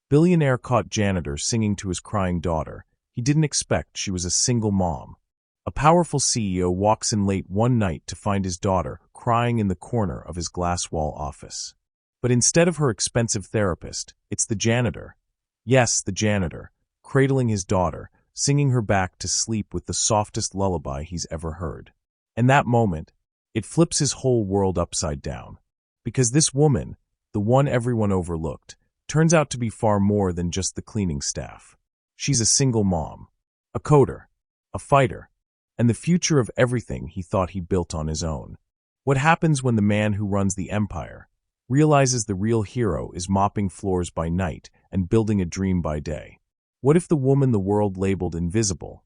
Billionaire caught Janitor singing to his crying daughter. He didn't expect she was a single mom. A powerful CEO walks in late one night to find his daughter crying in the corner of his glass wall office. But instead of her expensive therapist, it's the janitor. Yes, the janitor, cradling his daughter, singing her back to sleep with the softest lullaby he's ever heard. And that moment, it flips his whole world upside down. Because this woman, the one everyone overlooked, turns out to be far more than just the cleaning staff. She's a single mom, a coder, a fighter, and the future of everything he thought he built on his own. What happens when the man who runs the empire realizes the real hero is mopping floors by night and building a dream by day? What if the woman the world labeled invisible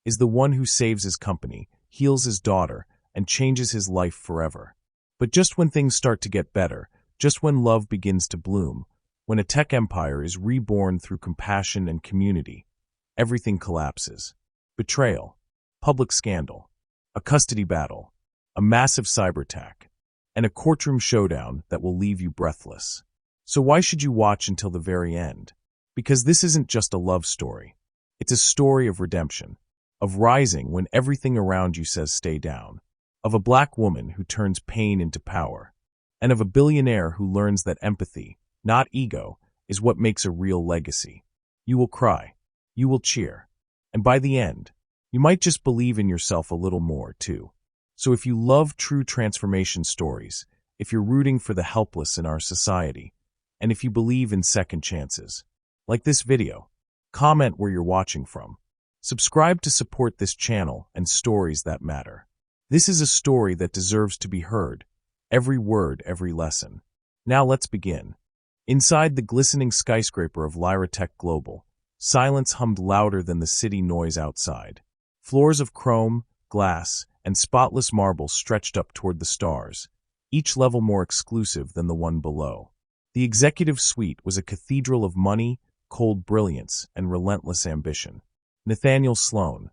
is the one who saves his company, heals his daughter, and changes his life forever? But just when things start to get better, just when love begins to bloom, when a tech empire is reborn through compassion and community, everything collapses. Betrayal, public scandal, a custody battle, a massive cyber attack, and a courtroom showdown that will leave you breathless. So why should you watch until the very end? Because this isn't just a love story. It's a story of redemption, of rising when everything around you says stay down, of a black woman who turns pain into power, and of a billionaire who learns that empathy, not ego, is what makes a real legacy. You will cry, you will cheer, and by the end, you might just believe in yourself a little more, too. So if you love true transformation stories, if you're rooting for the helpless in our society, and if you believe in second chances, like this video, comment where you're watching from. Subscribe to support this channel and stories that matter. This is a story that deserves to be heard. Every word, every lesson. Now let's begin. Inside the glistening skyscraper of Lyra Tech Global, silence hummed louder than the city noise outside. Floors of chrome, glass, and spotless marble stretched up toward the stars, each level more exclusive than the one below. The executive suite was a cathedral of money, cold brilliance, and relentless ambition. Nathaniel Sloan,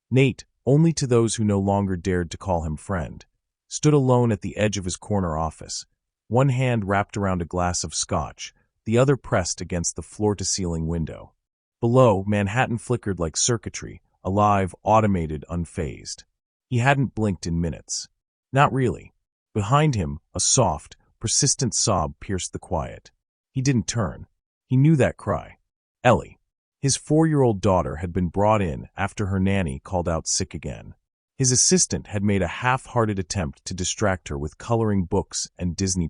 Nate, only to those who no longer dared to call him friend, stood alone at the edge of his corner office, one hand wrapped around a glass of scotch, the other pressed against the floor-to-ceiling window. Below, Manhattan flickered like circuitry, alive, automated, unfazed. He hadn't blinked in minutes. Not really. Behind him, a soft, persistent sob pierced the quiet. He didn't turn. He knew that cry. Ellie. His 4-year-old daughter had been brought in after her nanny called out sick again. His assistant had made a half-hearted attempt to distract her with coloring books and Disney+.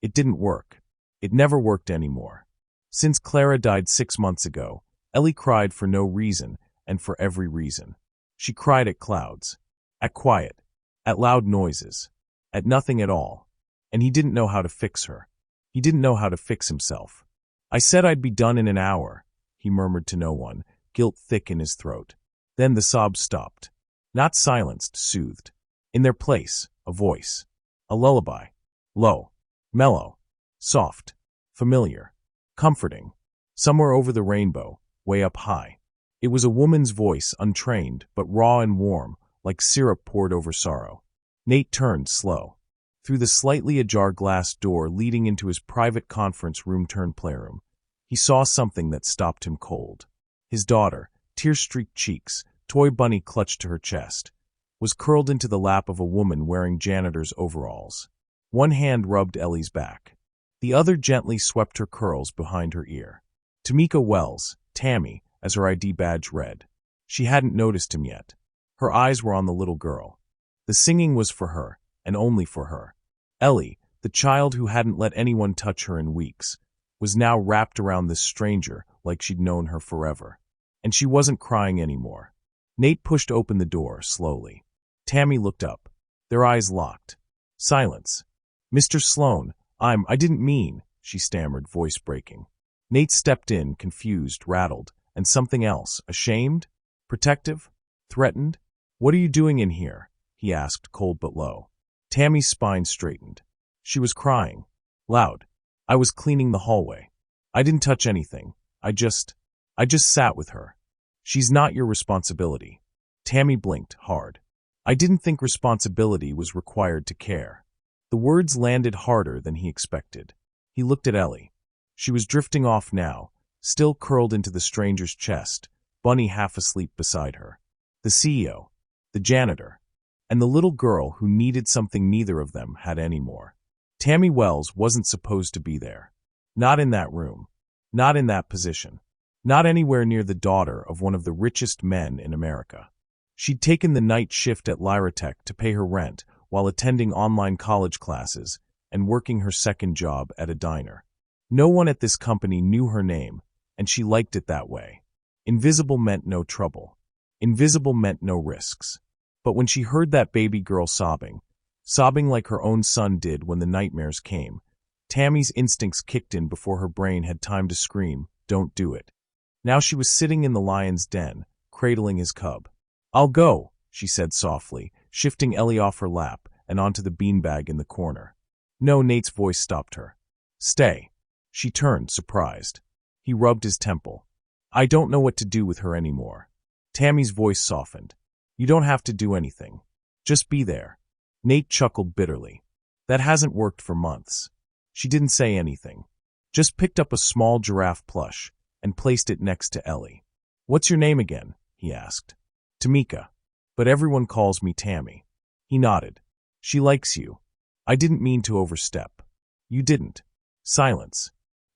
It didn't work. It never worked anymore. Since Clara died 6 months ago, Ellie cried for no reason and for every reason. She cried at clouds, at quiet, at loud noises, at nothing at all. And he didn't know how to fix her. He didn't know how to fix himself. I said I'd be done in an hour, he murmured to no one, guilt thick in his throat. Then the sobs stopped. Not silenced, soothed. In their place, a voice. A lullaby. Low. Mellow. Soft. Familiar. Comforting. Somewhere over the rainbow, way up high. It was a woman's voice, untrained, but raw and warm, like syrup poured over sorrow. Nate turned, slow. Through the slightly ajar glass door leading into his private conference room-turned-playroom, he saw something that stopped him cold. His daughter, tear-streaked cheeks, toy bunny clutched to her chest, was curled into the lap of a woman wearing janitor's overalls. One hand rubbed Ellie's back. The other gently swept her curls behind her ear. Tamika Wells, Tammy, as her ID badge read. She hadn't noticed him yet. Her eyes were on the little girl. The singing was for her, and only for her. Ellie, the child who hadn't let anyone touch her in weeks, was now wrapped around this stranger like she'd known her forever. And she wasn't crying anymore. Nate pushed open the door, slowly. Tammy looked up. Their eyes locked. Silence. Mr. Sloan, I didn't mean, she stammered, voice breaking. Nate stepped in, confused, rattled, and something else, ashamed? Protective? Threatened? What are you doing in here? He asked, cold but low. Tammy's spine straightened. She was crying. Loud. I was cleaning the hallway. I didn't touch anything. I just sat with her. She's not your responsibility. Tammy blinked, hard. I didn't think responsibility was required to care. The words landed harder than he expected. He looked at Ellie. She was drifting off now, still curled into the stranger's chest, Bunny half asleep beside her. The CEO, the janitor, and the little girl who needed something neither of them had anymore. Tammy Wells wasn't supposed to be there. Not in that room. Not in that position. Not anywhere near the daughter of one of the richest men in America. She'd taken the night shift at Lyratech to pay her rent while attending online college classes and working her second job at a diner. No one at this company knew her name, and she liked it that way. Invisible meant no trouble. Invisible meant no risks. But when she heard that baby girl sobbing like her own son did when the nightmares came, Tammy's instincts kicked in before her brain had time to scream, "Don't do it." Now she was sitting in the lion's den, cradling his cub. "I'll go," she said softly, shifting Ellie off her lap and onto the beanbag in the corner. No, Nate's voice stopped her. "Stay." She turned, surprised. He rubbed his temple. "I don't know what to do with her anymore." Tammy's voice softened. "You don't have to do anything. Just be there." Nate chuckled bitterly. "That hasn't worked for months." She didn't say anything. Just picked up a small giraffe plush and placed it next to Ellie. "What's your name again?" he asked. "Tamika. But everyone calls me Tammy." He nodded. "She likes you. I didn't mean to overstep." "You didn't." Silence.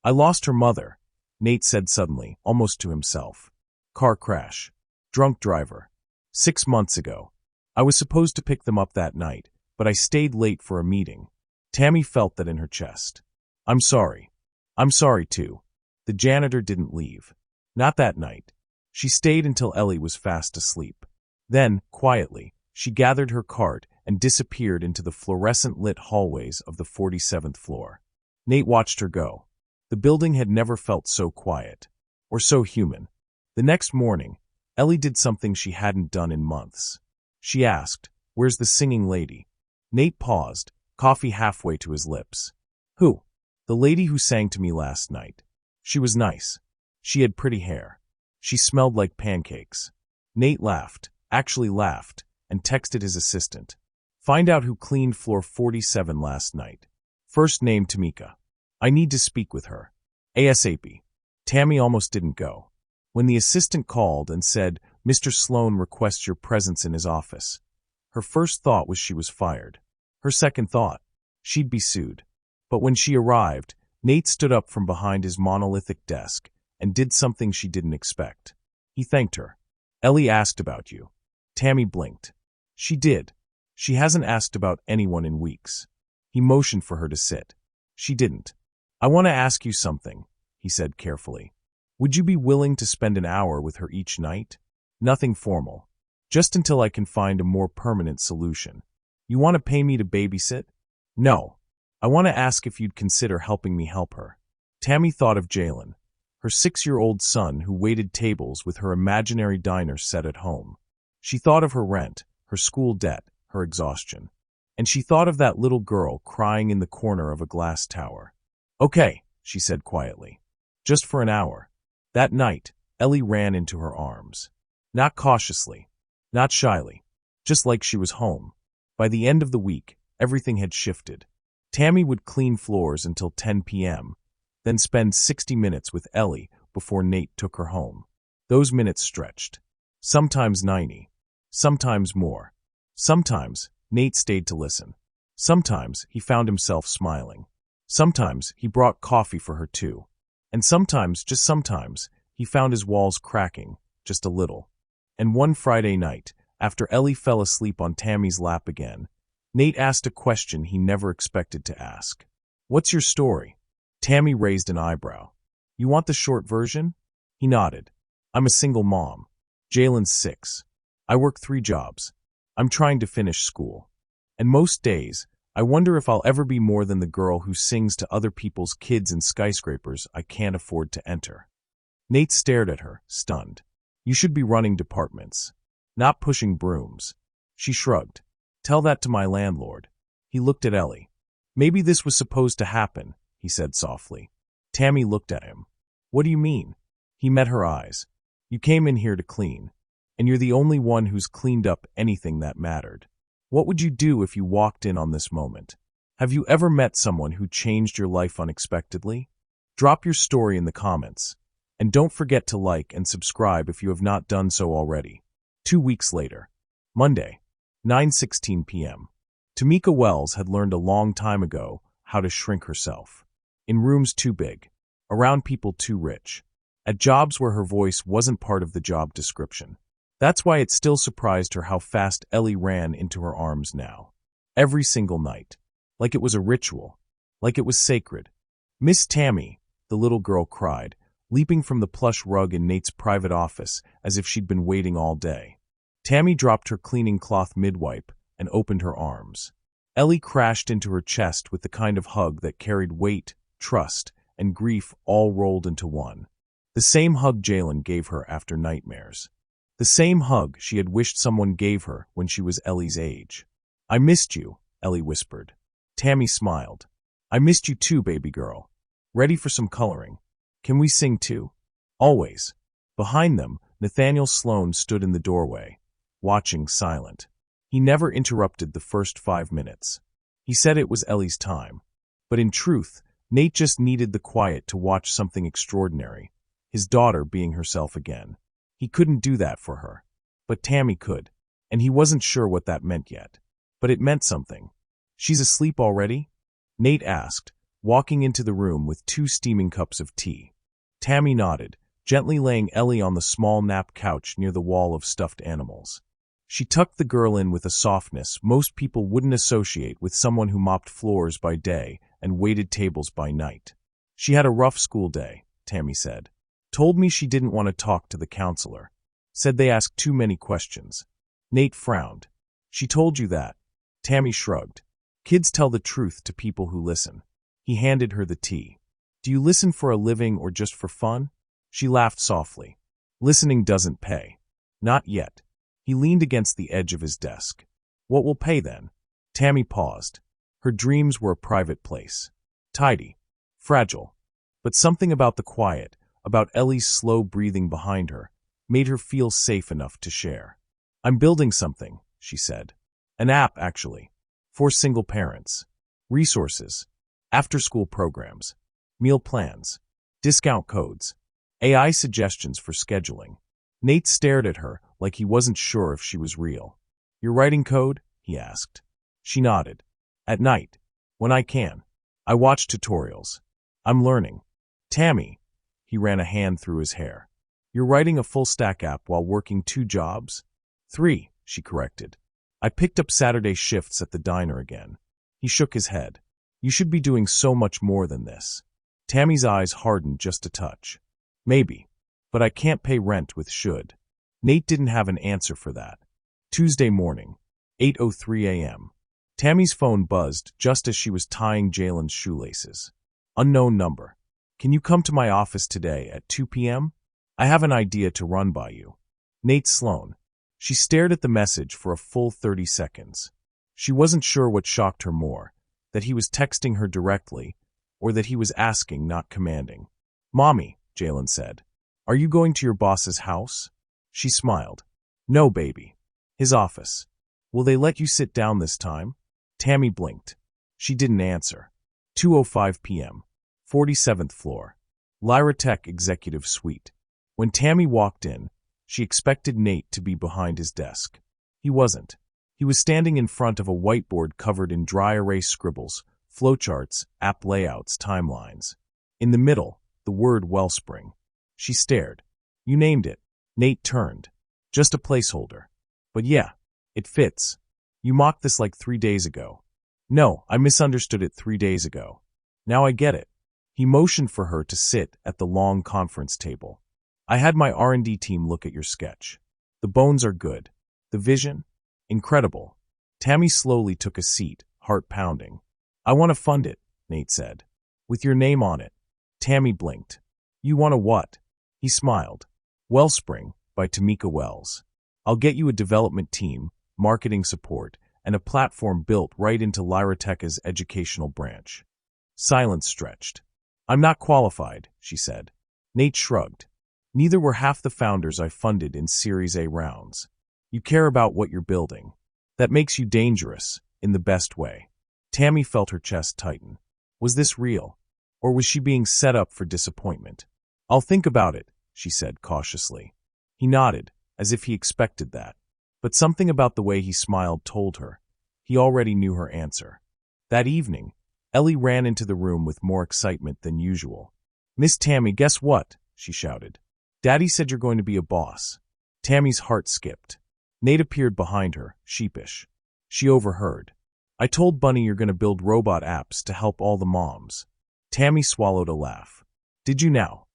"I lost her mother," Nate said suddenly, almost to himself. "Car crash. Drunk driver. 6 months ago. I was supposed to pick them up that night, but I stayed late for a meeting." Tammy felt that in her chest. "I'm sorry. I'm sorry too." The janitor didn't leave. Not that night. She stayed until Ellie was fast asleep. Then, quietly, she gathered her cart and disappeared into the fluorescent-lit hallways of the 47th floor. Nate watched her go. The building had never felt so quiet. Or so human. The next morning, Ellie did something she hadn't done in months. She asked, "Where's the singing lady?" Nate paused, coffee halfway to his lips. "Who?" "The lady who sang to me last night. She was nice. She had pretty hair. She smelled like pancakes." Nate laughed, actually laughed, and texted his assistant. "Find out who cleaned floor 47 last night. First name Tamika. I need to speak with her. ASAP." Tammy almost didn't go. When the assistant called and said, "Mr. Sloan requests your presence in his office," her first thought was she was fired. Her second thought, she'd be sued. But when she arrived, Nate stood up from behind his monolithic desk and did something she didn't expect. He thanked her. "Ellie asked about you." Tammy blinked. "She did. She hasn't asked about anyone in weeks." He motioned for her to sit. She didn't. "I want to ask you something," he said carefully. "Would you be willing to spend an hour with her each night? Nothing formal. Just until I can find a more permanent solution. You want to pay me to babysit?" "No. I want to ask if you'd consider helping me help her." Tammy thought of Jalen, her 6-year-old son who waited tables with her imaginary diner set at home. She thought of her rent, her school debt, her exhaustion. And she thought of that little girl crying in the corner of a glass tower. "Okay," she said quietly. "Just for an hour." That night, Ellie ran into her arms. Not cautiously, not shyly, just like she was home. By the end of the week, everything had shifted. Tammy would clean floors until 10 p.m., then spend 60 minutes with Ellie before Nate took her home. Those minutes stretched. Sometimes 90. Sometimes more. Sometimes, Nate stayed to listen. Sometimes, he found himself smiling. Sometimes, he brought coffee for her too. And sometimes, just sometimes, he found his walls cracking, just a little. And one Friday night, after Ellie fell asleep on Tammy's lap again, Nate asked a question he never expected to ask. "What's your story?" Tammy raised an eyebrow. "You want the short version?" He nodded. "I'm a single mom. Jalen's 6. I work 3 jobs. I'm trying to finish school. And most days, I wonder if I'll ever be more than the girl who sings to other people's kids in skyscrapers I can't afford to enter." Nate stared at her, stunned. "You should be running departments, not pushing brooms." She shrugged. "Tell that to my landlord." He looked at Ellie. "Maybe this was supposed to happen," he said softly. Tammy looked at him. "What do you mean?" He met her eyes. "You came in here to clean, and you're the only one who's cleaned up anything that mattered. What would you do if you walked in on this moment? Have you ever met someone who changed your life unexpectedly?" Drop your story in the comments. And don't forget to like and subscribe if you have not done so already. 2 weeks later. Monday, 9:16 p.m. Tamika Wells had learned a long time ago how to shrink herself. In rooms too big, around people too rich, at jobs where her voice wasn't part of the job description. That's why it still surprised her how fast Ellie ran into her arms now. Every single night. Like it was a ritual. Like it was sacred. "Miss Tammy," the little girl cried, leaping from the plush rug in Nate's private office as if she'd been waiting all day. Tammy dropped her cleaning cloth mid-wipe and opened her arms. Ellie crashed into her chest with the kind of hug that carried weight, trust, and grief all rolled into one. The same hug Jalen gave her after nightmares. The same hug she had wished someone gave her when she was Ellie's age. "I missed you," Ellie whispered. Tammy smiled. "I missed you too, baby girl. Ready for some coloring? Can we sing too?" "Always." Behind them, Nathaniel Sloan stood in the doorway, watching silent. He never interrupted the first 5 minutes. He said it was Ellie's time. But in truth, Nate just needed the quiet to watch something extraordinary, his daughter being herself again. He couldn't do that for her. But Tammy could, and he wasn't sure what that meant yet. But it meant something. "She's asleep already?" Nate asked, walking into the room with 2 steaming cups of tea. Tammy nodded, gently laying Ellie on the small nap couch near the wall of stuffed animals. She tucked the girl in with a softness most people wouldn't associate with someone who mopped floors by day and waited tables by night. "She had a rough school day," Tammy said. "Told me she didn't want to talk to the counselor. Said they asked too many questions." Nate frowned. "She told you that?" Tammy shrugged. "Kids tell the truth to people who listen." He handed her the tea. "Do you listen for a living or just for fun?" She laughed softly. "Listening doesn't pay." "Not yet." He leaned against the edge of his desk. "What will pay then?" Tammy paused. Her dreams were a private place. Tidy. Fragile. But something about the quiet, about Ellie's slow breathing behind her, made her feel safe enough to share. "I'm building something," she said. "An app, actually. For single parents. Resources. After-school programs. Meal plans. Discount codes. AI suggestions for scheduling." Nate stared at her like he wasn't sure if she was real. "You're writing code?" he asked. She nodded. "At night. When I can. I watch tutorials. I'm learning." "Tammy," he ran a hand through his hair. "You're writing a full-stack app while working 2 jobs?" "3, she corrected. "I picked up Saturday shifts at the diner again." He shook his head. "You should be doing so much more than this." Tammy's eyes hardened just a touch. "Maybe. But I can't pay rent with should." Nate didn't have an answer for that. Tuesday morning, 8:03 a.m. Tammy's phone buzzed just as she was tying Jalen's shoelaces. Unknown number. "Can you come to my office today at 2 p.m.? I have an idea to run by you." Nate Sloan. She stared at the message for a full 30 seconds. She wasn't sure what shocked her more, that he was texting her directly, or that he was asking, not commanding. "Mommy," Jalen said, "are you going to your boss's house?" She smiled. "No, baby. His office. Will they let you sit down this time?" Tammy blinked. She didn't answer. 2:05 p.m. 47th floor. Lyra Tech Executive Suite. When Tammy walked in, she expected Nate to be behind his desk. He wasn't. He was standing in front of a whiteboard covered in dry erase scribbles, flowcharts, app layouts, timelines. In the middle, the word Wellspring. She stared. "You named it." Nate turned. "Just a placeholder. But yeah, it fits. You mocked this like 3 days ago." "No, I misunderstood it 3 days ago. Now I get it." He motioned for her to sit at the long conference table. "I had my R&D team look at your sketch. The bones are good. The vision? Incredible." Tammy slowly took a seat, heart pounding. "I want to fund it," Nate said. "With your name on it." Tammy blinked. "You want to what?" He smiled. "Wellspring, by Tamika Wells. I'll get you a development team, marketing support, and a platform built right into Lyra Tech's educational branch." Silence stretched. "I'm not qualified," she said. Nate shrugged. "Neither were half the founders I funded in Series A rounds. You care about what you're building. That makes you dangerous, in the best way." Tammy felt her chest tighten. Was this real? Or was she being set up for disappointment? I'll think about it, she said cautiously. He nodded, as if he expected that. But something about the way he smiled told her. He already knew her answer. That evening, Ellie ran into the room with more excitement than usual. "Miss Tammy, guess what?" she shouted. "Daddy said you're going to be a boss." Tammy's heart skipped. Nate appeared behind her, sheepish. She overheard. "I told Bunny you're going to build robot apps to help all the moms." Tammy swallowed a laugh. "Did you now?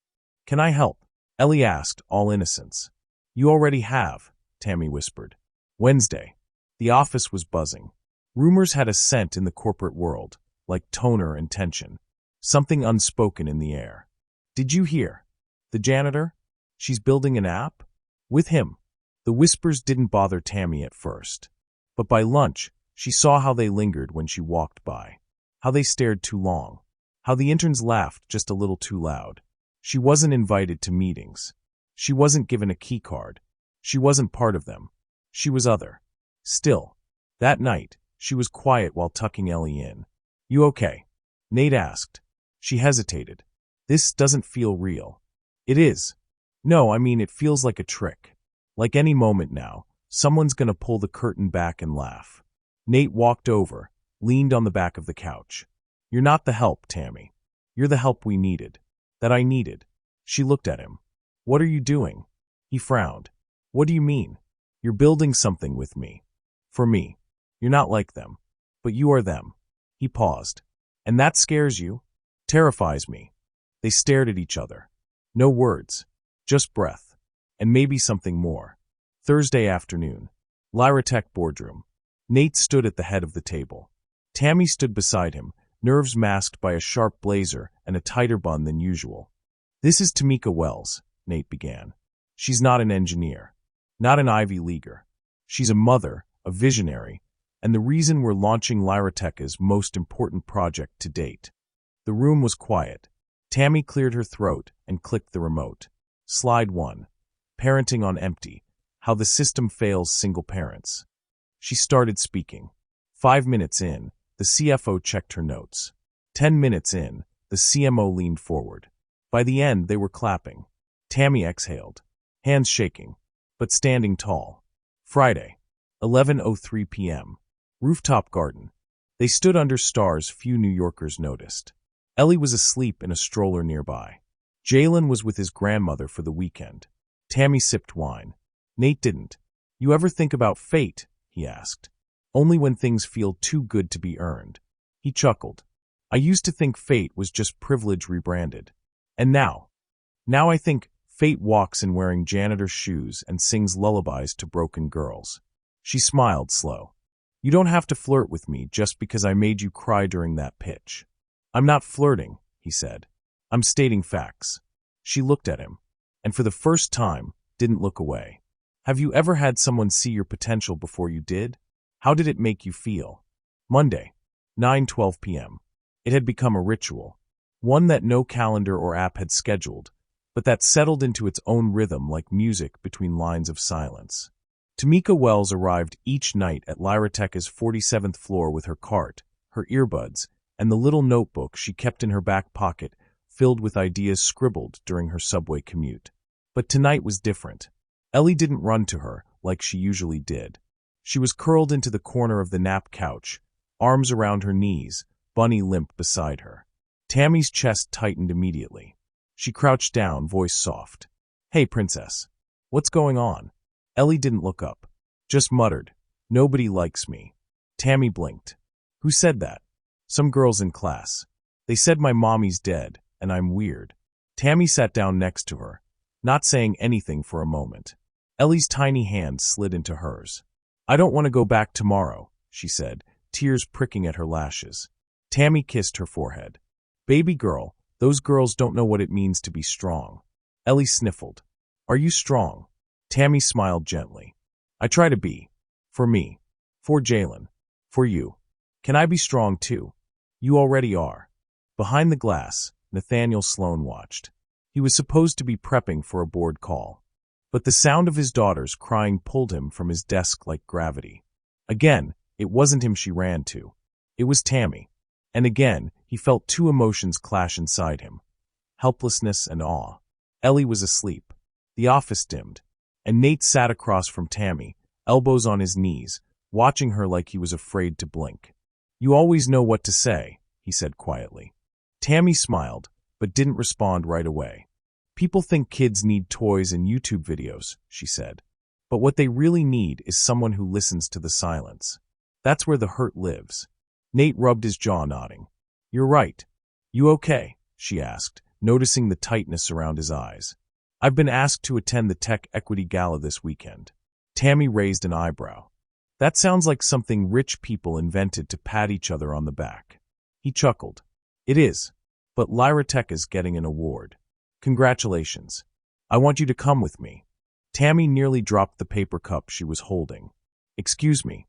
Can I help?" Ellie asked, all innocence. "You already have," Tammy whispered. Wednesday. The office was buzzing. Rumors had a scent in the corporate world, like toner and tension. Something unspoken in the air. "Did you hear? The janitor? She's building an app? With him." The whispers didn't bother Tammy at first. But by lunch, she saw how they lingered when she walked by. How they stared too long. How the interns laughed just a little too loud. She wasn't invited to meetings. She wasn't given a key card. She wasn't part of them. She was other. Still, that night, she was quiet while tucking Ellie in. "You okay?" Nate asked. She hesitated. "This doesn't feel real." "It is." "No, I mean it feels like a trick. Like any moment now, someone's gonna pull the curtain back and laugh." Nate walked over, leaned on the back of the couch. "You're not the help, Tammy. You're the help we needed. That I needed." She looked at him. "What are you doing?" He frowned. "What do you mean?" "You're building something with me. For me. You're not like them. But you are them." He paused. "And that scares you?" "Terrifies me." They stared at each other. No words. Just breath. And maybe something more. Thursday afternoon. Lyratech boardroom. Nate stood at the head of the table. Tammy stood beside him, nerves masked by a sharp blazer and a tighter bun than usual. "This is Tamika Wells," Nate began. "She's not an engineer. Not an Ivy Leaguer. She's a mother, a visionary, and the reason we're launching Lyratech's most important project to date." The room was quiet. Tammy cleared her throat and clicked the remote. Slide 1. Parenting on empty. How the system fails single parents. She started speaking. 5 minutes in, the CFO checked her notes. 10 minutes in, the CMO leaned forward. By the end, they were clapping. Tammy exhaled. Hands shaking, but standing tall. Friday, 11:03 p.m. Rooftop garden. They stood under stars few New Yorkers noticed. Ellie was asleep in a stroller nearby. Jalen was with his grandmother for the weekend. Tammy sipped wine. Nate didn't. "You ever think about fate?" he asked. "Only when things feel too good to be earned." He chuckled. "I used to think fate was just privilege rebranded. And now I think fate walks in wearing janitor shoes and sings lullabies to broken girls." She smiled slow. "You don't have to flirt with me just because I made you cry during that pitch." "I'm not flirting," he said. "I'm stating facts." She looked at him, and for the first time, didn't look away. "Have you ever had someone see your potential before you did? How did it make you feel?" Monday, 9:12 p.m. It had become a ritual, one that no calendar or app had scheduled, but that settled into its own rhythm like music between lines of silence. Tamika Wells arrived each night at Lyratech's 47th floor with her cart, her earbuds, and the little notebook she kept in her back pocket filled with ideas scribbled during her subway commute. But tonight was different. Ellie didn't run to her like she usually did. She was curled into the corner of the nap couch, arms around her knees, Bunny limp beside her. Tammy's chest tightened immediately. She crouched down, voice soft. "Hey, princess. What's going on?" Ellie didn't look up, just muttered, "Nobody likes me." Tammy blinked. "Who said that?" "Some girls in class. They said my mommy's dead, and I'm weird." Tammy sat down next to her, not saying anything for a moment. Ellie's tiny hand slid into hers. "I don't want to go back tomorrow," she said, tears pricking at her lashes. Tammy kissed her forehead. "Baby girl, those girls don't know what it means to be strong." Ellie sniffled. "Are you strong?" Tammy smiled gently. "I try to be. For me. For Jalen. For you. Can I be strong too?" "You already are." Behind the glass, Nathaniel Sloan watched. He was supposed to be prepping for a board call. But the sound of his daughters crying pulled him from his desk like gravity. Again, it wasn't him she ran to. It was Tammy. And again, he felt two emotions clash inside him: helplessness and awe. Ellie was asleep. The office dimmed, and Nate sat across from Tammy, elbows on his knees, watching her like he was afraid to blink. "You always know what to say," he said quietly. Tammy smiled, but didn't respond right away. "People think kids need toys and YouTube videos," she said. "But what they really need is someone who listens to the silence. That's where the hurt lives." Nate rubbed his jaw, nodding. "You're right. You okay?" she asked, noticing the tightness around his eyes. "I've been asked to attend the Tech Equity Gala this weekend." Tammy raised an eyebrow. "That sounds like something rich people invented to pat each other on the back." He chuckled. "It is, but Lyra Tech is getting an award. Congratulations. I want you to come with me." Tammy nearly dropped the paper cup she was holding. "Excuse me.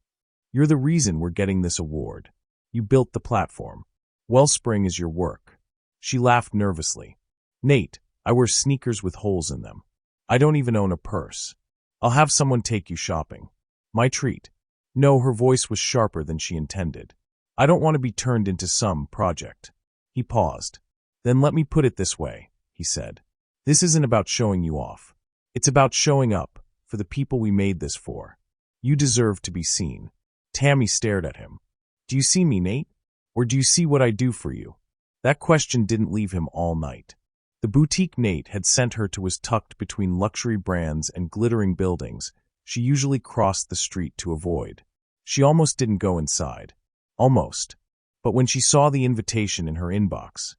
You're the reason we're getting this award. You built the platform. Wellspring is your work." She laughed nervously. "Nate, I wear sneakers with holes in them. I don't even own a purse. I'll have someone take you shopping. My treat." No, her voice was sharper than she intended. "I don't want to be turned into some project." He paused. "Then let me put it this way," he said. "This isn't about showing you off. It's about showing up for the people we made this for. You deserve to be seen." Tammy stared at him. "Do you see me, Nate? Or do you see what I do for you?" That question didn't leave him all night. The boutique Nate had sent her to was tucked between luxury brands and glittering buildings she usually crossed the street to avoid. She almost didn't go inside. Almost. But when she saw the invitation in her inbox,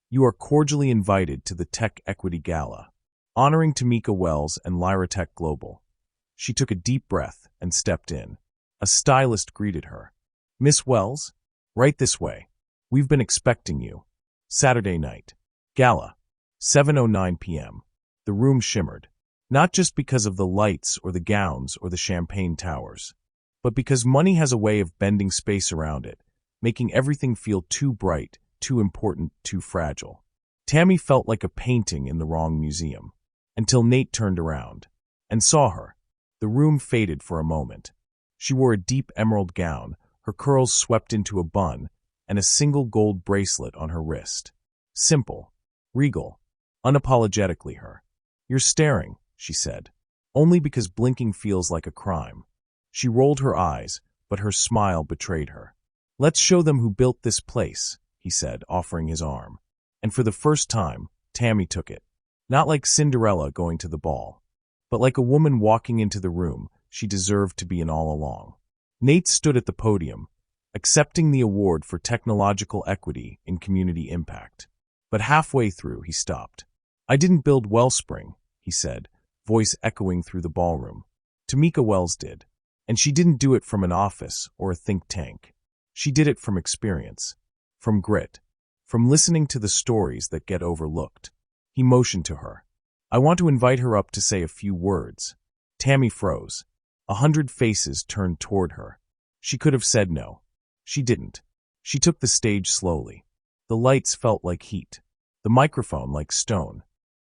"You are cordially invited to the Tech Equity Gala, honoring Tamika Wells and Lyra Tech Global." She took a deep breath and stepped in. A stylist greeted her. "Miss Wells? Right this way. We've been expecting you." Saturday night. Gala. 7:09 p.m. The room shimmered. Not just because of the lights or the gowns or the champagne towers, but because money has a way of bending space around it, making everything feel too bright, too important, too fragile. Tammy felt like a painting in the wrong museum, until Nate turned around and saw her. The room faded for a moment. She wore a deep emerald gown, her curls swept into a bun, and a single gold bracelet on her wrist. Simple, regal, unapologetically her. "You're staring," she said, "only because blinking feels like a crime." She rolled her eyes, but her smile betrayed her. "Let's show them who built this place," he said, offering his arm. And for the first time, Tammy took it. Not like Cinderella going to the ball, but like a woman walking into the room she deserved to be in all along. Nate stood at the podium, accepting the award for technological equity in community impact. But halfway through, he stopped. "I didn't build Wellspring," he said, voice echoing through the ballroom. "Tamika Wells did. And she didn't do it from an office or a think tank. She did it from experience, from grit, from listening to the stories that get overlooked." He motioned to her. "I want to invite her up to say a few words." Tammy froze. 100 faces turned toward her. She could have said no. She didn't. She took the stage slowly. The lights felt like heat, the microphone like stone.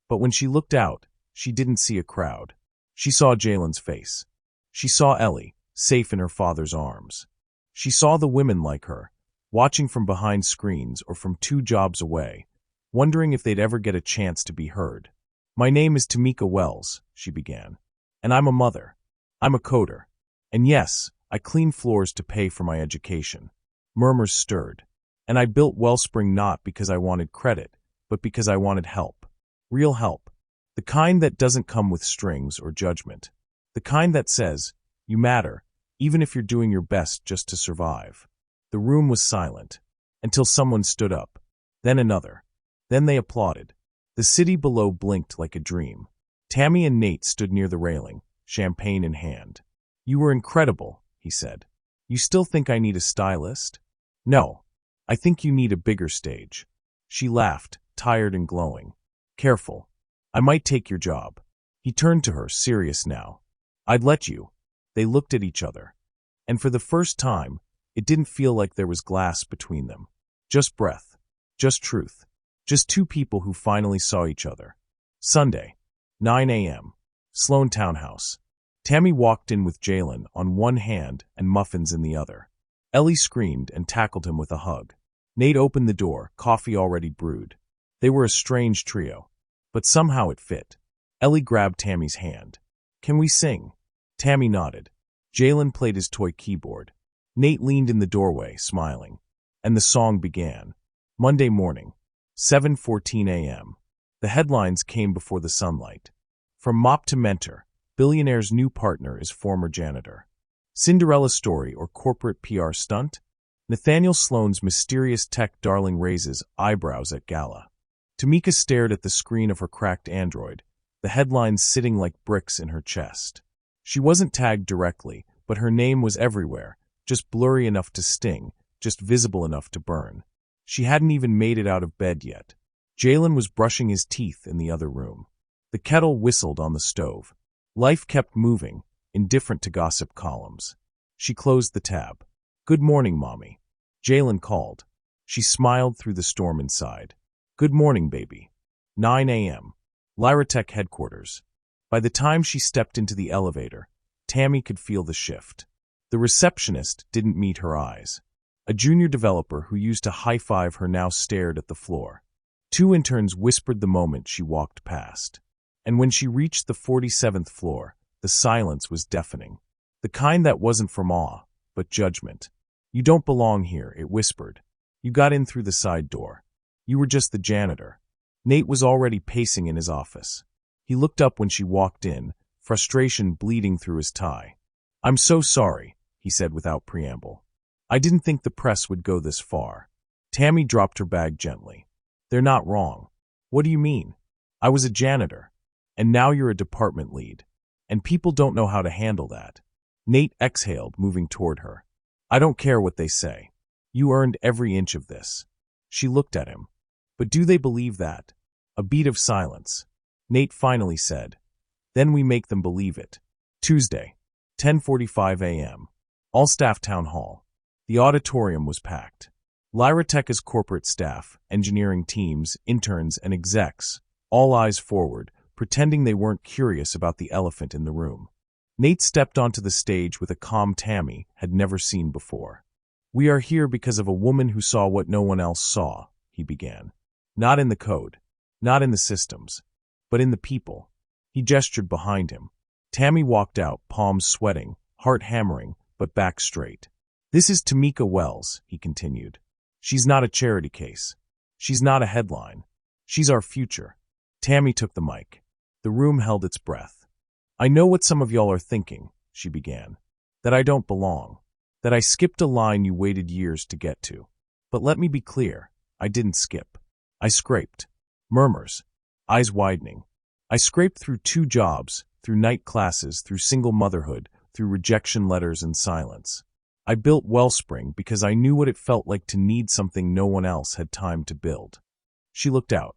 But when she looked out, she didn't see a crowd. She saw Jalen's face. She saw Ellie, safe in her father's arms. She saw the women like her, watching from behind screens or from 2 jobs away, wondering if they'd ever get a chance to be heard. "My name is Tamika Wells," she began, "and I'm a mother. I'm a coder. And yes, I clean floors to pay for my education." Murmurs stirred. "And I built Wellspring not because I wanted credit, but because I wanted help. Real help. The kind that doesn't come with strings or judgment. The kind that says, you matter, even if you're doing your best just to survive." The room was silent, until someone stood up. Then another. Then they applauded. The city below blinked like a dream. Tammy and Nate stood near the railing, champagne in hand. "You were incredible," he said. "You still think I need a stylist?" "No. I think you need a bigger stage." She laughed, tired and glowing. "Careful. I might take your job." He turned to her, serious now. "I'd let you." They looked at each other. And for the first time, it didn't feel like there was glass between them. Just breath. Just truth. Just 2 people who finally saw each other. Sunday, 9 a.m. Sloan Townhouse. Tammy walked in with Jalen on one hand and muffins in the other. Ellie screamed and tackled him with a hug. Nate opened the door, coffee already brewed. They were a strange trio, but somehow it fit. Ellie grabbed Tammy's hand. "Can we sing?" Tammy nodded. Jalen played his toy keyboard. Nate leaned in the doorway, smiling. And the song began. Monday morning, 7:14 a.m. The headlines came before the sunlight. From mop to mentor, Billionaire's new partner is former janitor. Cinderella story or corporate PR stunt? Nathaniel Sloane's mysterious tech darling raises eyebrows at gala. Tamika stared at the screen of her cracked Android, the headlines sitting like bricks in her chest. She wasn't tagged directly, but her name was everywhere, just blurry enough to sting, just visible enough to burn. She hadn't even made it out of bed yet. Jalen was brushing his teeth in the other room. The kettle whistled on the stove. Life kept moving, indifferent to gossip columns. She closed the tab. "Good morning, Mommy." Jalen called. She smiled through the storm inside. "Good morning, baby." 9 a.m. Lyratech headquarters. By the time she stepped into the elevator, Tammy could feel the shift. The receptionist didn't meet her eyes. A junior developer who used to high-five her now stared at the floor. Two interns whispered the moment she walked past. And when she reached the 47th floor, the silence was deafening. The kind that wasn't from awe, but judgment. "You don't belong here," it whispered. "You got in through the side door. You were just the janitor." Nate was already pacing in his office. He looked up when she walked in, frustration bleeding through his tie. "I'm so sorry," he said without preamble. "I didn't think the press would go this far." Tammy dropped her bag gently. "They're not wrong." "What do you mean?" "I was a janitor. And now you're a department lead. And people don't know how to handle that." Nate exhaled, moving toward her. "I don't care what they say. You earned every inch of this." She looked at him. "But do they believe that?" A beat of silence. Nate finally said, "Then we make them believe it." Tuesday, 10:45 a.m. All staff town hall. The auditorium was packed. Lyratech's corporate staff, engineering teams, interns, and execs, all eyes forward, pretending they weren't curious about the elephant in the room. Nate stepped onto the stage with a calm Tammy had never seen before. "We are here because of a woman who saw what no one else saw," he began. "Not in the code, not in the systems, but in the people." He gestured behind him. Tammy walked out, palms sweating, heart hammering, but back straight. "This is Tamika Wells," he continued. "She's not a charity case. She's not a headline. She's our future." Tammy took the mic. The room held its breath. "I know what some of y'all are thinking," she began. "That I don't belong. That I skipped a line you waited years to get to. But let me be clear. I didn't skip. I scraped." Murmurs. Eyes widening. "I scraped through 2 jobs, through night classes, through single motherhood, through rejection letters and silence. I built Wellspring because I knew what it felt like to need something no one else had time to build." She looked out.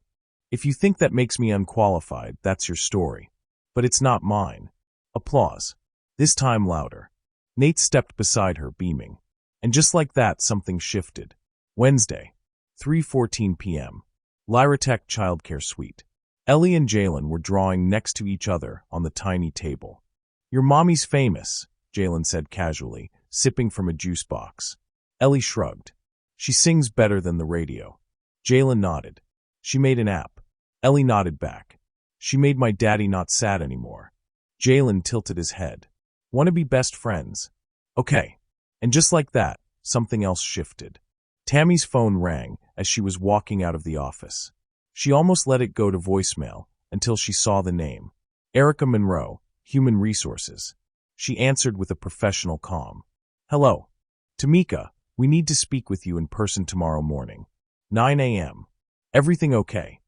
"If you think that makes me unqualified, that's your story. But it's not mine." Applause. This time louder. Nate stepped beside her, beaming. And just like that, something shifted. Wednesday, 3:14 p.m. Lyratech Childcare Suite. Ellie and Jalen were drawing next to each other on the tiny table. "Your mommy's famous," Jalen said casually, sipping from a juice box. Ellie shrugged. "She sings better than the radio." Jalen nodded. "She made an app." Ellie nodded back. "She made my daddy not sad anymore." Jalen tilted his head. "Want to be best friends?" "Okay." And just like that, something else shifted. Tammy's phone rang as she was walking out of the office. She almost let it go to voicemail until she saw the name. Erica Monroe, Human Resources. She answered with a professional calm. "Hello. Tamika, we need to speak with you in person tomorrow morning. 9 a.m. Everything okay?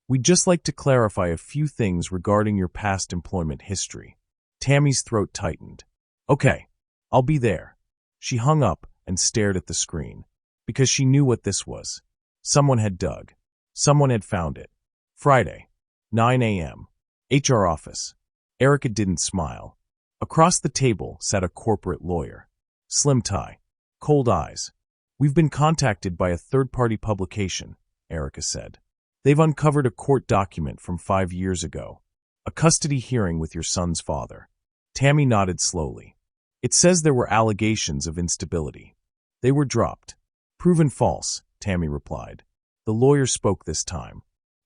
We'd just like to clarify a few things regarding your past employment history." Tammy's throat tightened. "Okay, I'll be there." She hung up and stared at the screen, because she knew what this was. Someone had dug. Someone had found it. Friday, 9 a.m. HR office. Erica didn't smile. Across the table sat a corporate lawyer. Slim tie. Cold eyes. "We've been contacted by a third-party publication," Erica said. "They've uncovered a court document from 5 years ago. A custody hearing with your son's father." Tammy nodded slowly. "It says there were allegations of instability. They were dropped. Proven false," Tammy replied. The lawyer spoke this time.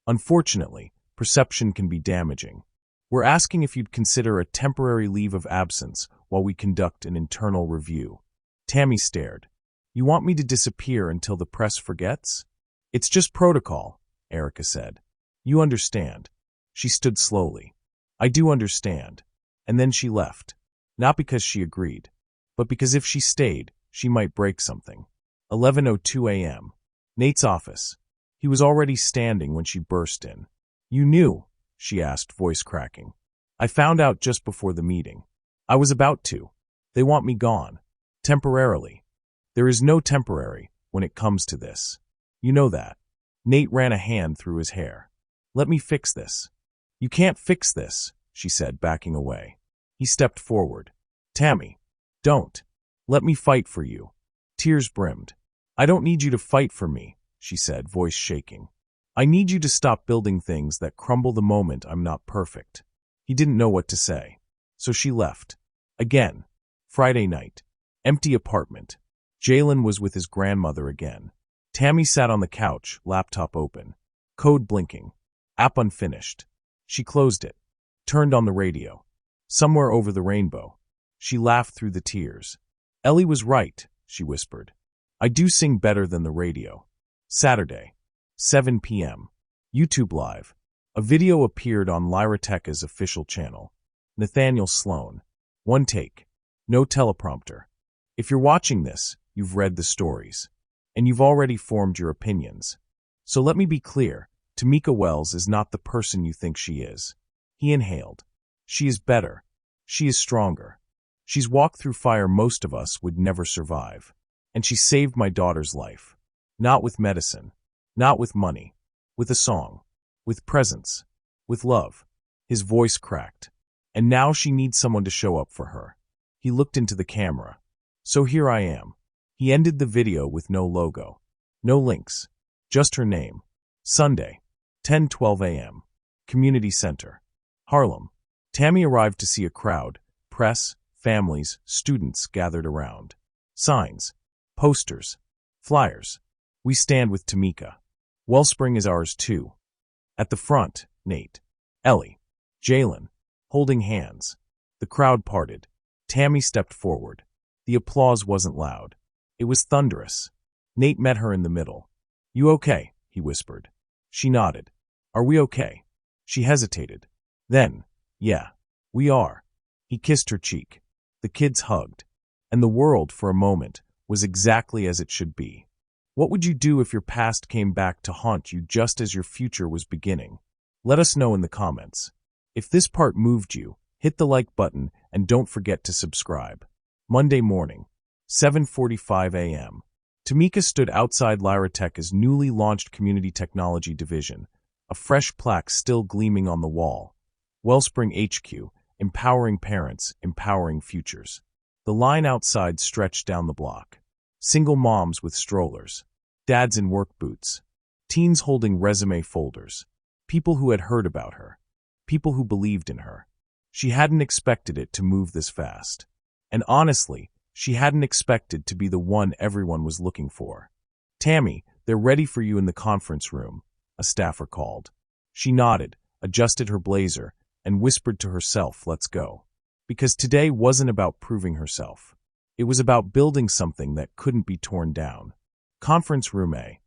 Unfortunately, perception can be damaging. We're asking if you'd consider a temporary leave of absence while we conduct an internal review. Tammy stared. You want me to disappear until the press forgets? It's just protocol, Erica said. You understand. She stood slowly. I do understand. And then she left. Not because she agreed, but because if she stayed, she might break something. 11:02 a.m. Nate's office. He was already standing when she burst in. You knew? She asked, voice cracking. I found out just before the meeting. I was about to. They want me gone. Temporarily. There is no temporary when it comes to this. You know that. Nate ran a hand through his hair. Let me fix this. You can't fix this, she said, backing away. He stepped forward. Tammy, don't. Let me fight for you. Tears brimmed. I don't need you to fight for me, she said, voice shaking. I need you to stop building things that crumble the moment I'm not perfect. He didn't know what to say. So she left. Again. Friday night. Empty apartment. Jalen was with his grandmother again. Tammy sat on the couch, laptop open. Code blinking. App unfinished. She closed it. Turned on the radio. Somewhere over the rainbow. She laughed through the tears. Ellie was right, she whispered. I do sing better than the radio. Saturday. 7 p.m. YouTube Live. A video appeared on Lyrateca's official channel. Nathaniel Sloan. One take. No teleprompter. If you're watching this, you've read the stories. And you've already formed your opinions. So let me be clear. Tamika Wells is not the person you think she is. He inhaled. She is better. She is stronger. She's walked through fire most of us would never survive. And she saved my daughter's life. Not with medicine. Not with money. With a song. With presence. With love. His voice cracked. And now she needs someone to show up for her. He looked into the camera. So here I am. He ended the video with no logo. No links. Just her name. Sunday. 10:12 a.m. Community Center. Harlem. Tammy arrived to see a crowd. Press, families, students gathered around. Signs. Posters. Flyers. We stand with Tamika. Wellspring is ours too. At the front, Nate. Ellie. Jalen. Holding hands. The crowd parted. Tammy stepped forward. The applause wasn't loud. It was thunderous. Nate met her in the middle. You okay? He whispered. She nodded. Are we okay? She hesitated. Then, yeah, we are. He kissed her cheek. The kids hugged. And the world, for a moment, was exactly as it should be. What would you do if your past came back to haunt you just as your future was beginning? Let us know in the comments. If this part moved you, hit the like button and don't forget to subscribe. Monday morning, 7:45 a.m. Tamika stood outside Lyrateca's newly launched Community Technology Division, a fresh plaque still gleaming on the wall. Wellspring HQ, empowering parents, empowering futures. The line outside stretched down the block. Single moms with strollers. Dads in work boots. Teens holding resume folders. People who had heard about her. People who believed in her. She hadn't expected it to move this fast. And honestly, she hadn't expected to be the one everyone was looking for. Tammy, they're ready for you in the conference room, a staffer called. She nodded, adjusted her blazer, and whispered to herself, let's go. Because today wasn't about proving herself. It was about building something that couldn't be torn down. Conference Room A,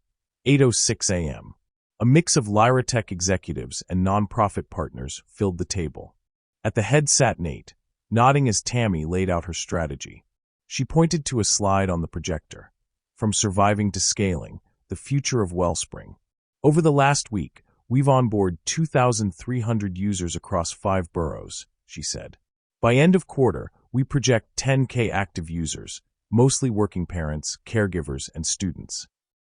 8:06 a.m. A mix of Lyratech executives and nonprofit partners filled the table. At the head sat Nate, nodding as Tammy laid out her strategy. She pointed to a slide on the projector. From surviving to scaling, the future of Wellspring. Over the last week, we've onboarded 2,300 users across 5 boroughs, she said. By end of quarter, we project 10K active users, mostly working parents, caregivers, and students.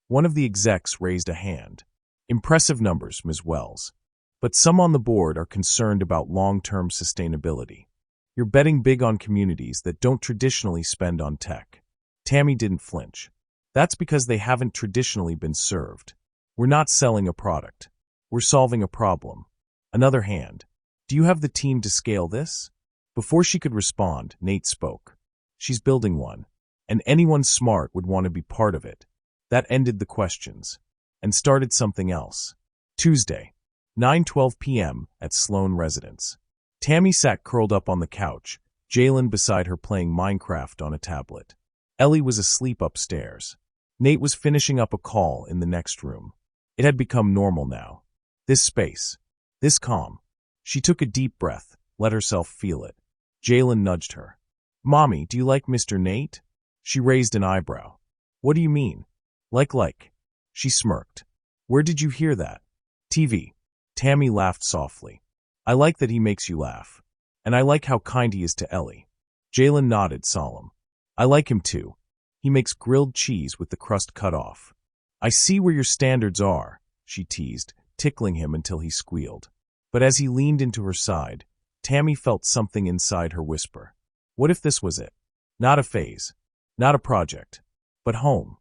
One of the execs raised a hand. Impressive numbers, Ms. Wells. But some on the board are concerned about long-term sustainability. You're betting big on communities that don't traditionally spend on tech. Tammy didn't flinch. That's because they haven't traditionally been served. We're not selling a product. We're solving a problem. Another hand. Do you have the team to scale this? Before she could respond, Nate spoke. She's building one. And anyone smart would want to be part of it. That ended the questions and started something else. Tuesday, 9:12 p.m. at Sloan residence. Tammy sat curled up on the couch, Jalen beside her playing Minecraft on a tablet. Ellie was asleep upstairs. Nate was finishing up a call in the next room. It had become normal now. This space. This calm. She took a deep breath, let herself feel it. Jalen nudged her. "Mommy, do you like Mr. Nate?" She raised an eyebrow. "What do you mean?" Like. She smirked. "Where did you hear that?" "TV. Tammy laughed softly. "I like that he makes you laugh. And I like how kind he is to Ellie." Jalen nodded, solemn. "I like him too. He makes grilled cheese with the crust cut off." "I see where your standards are," she teased, tickling him until he squealed. But as he leaned into her side, Tammy felt something inside her whisper. What if this was it? Not a phase, not a project, but home.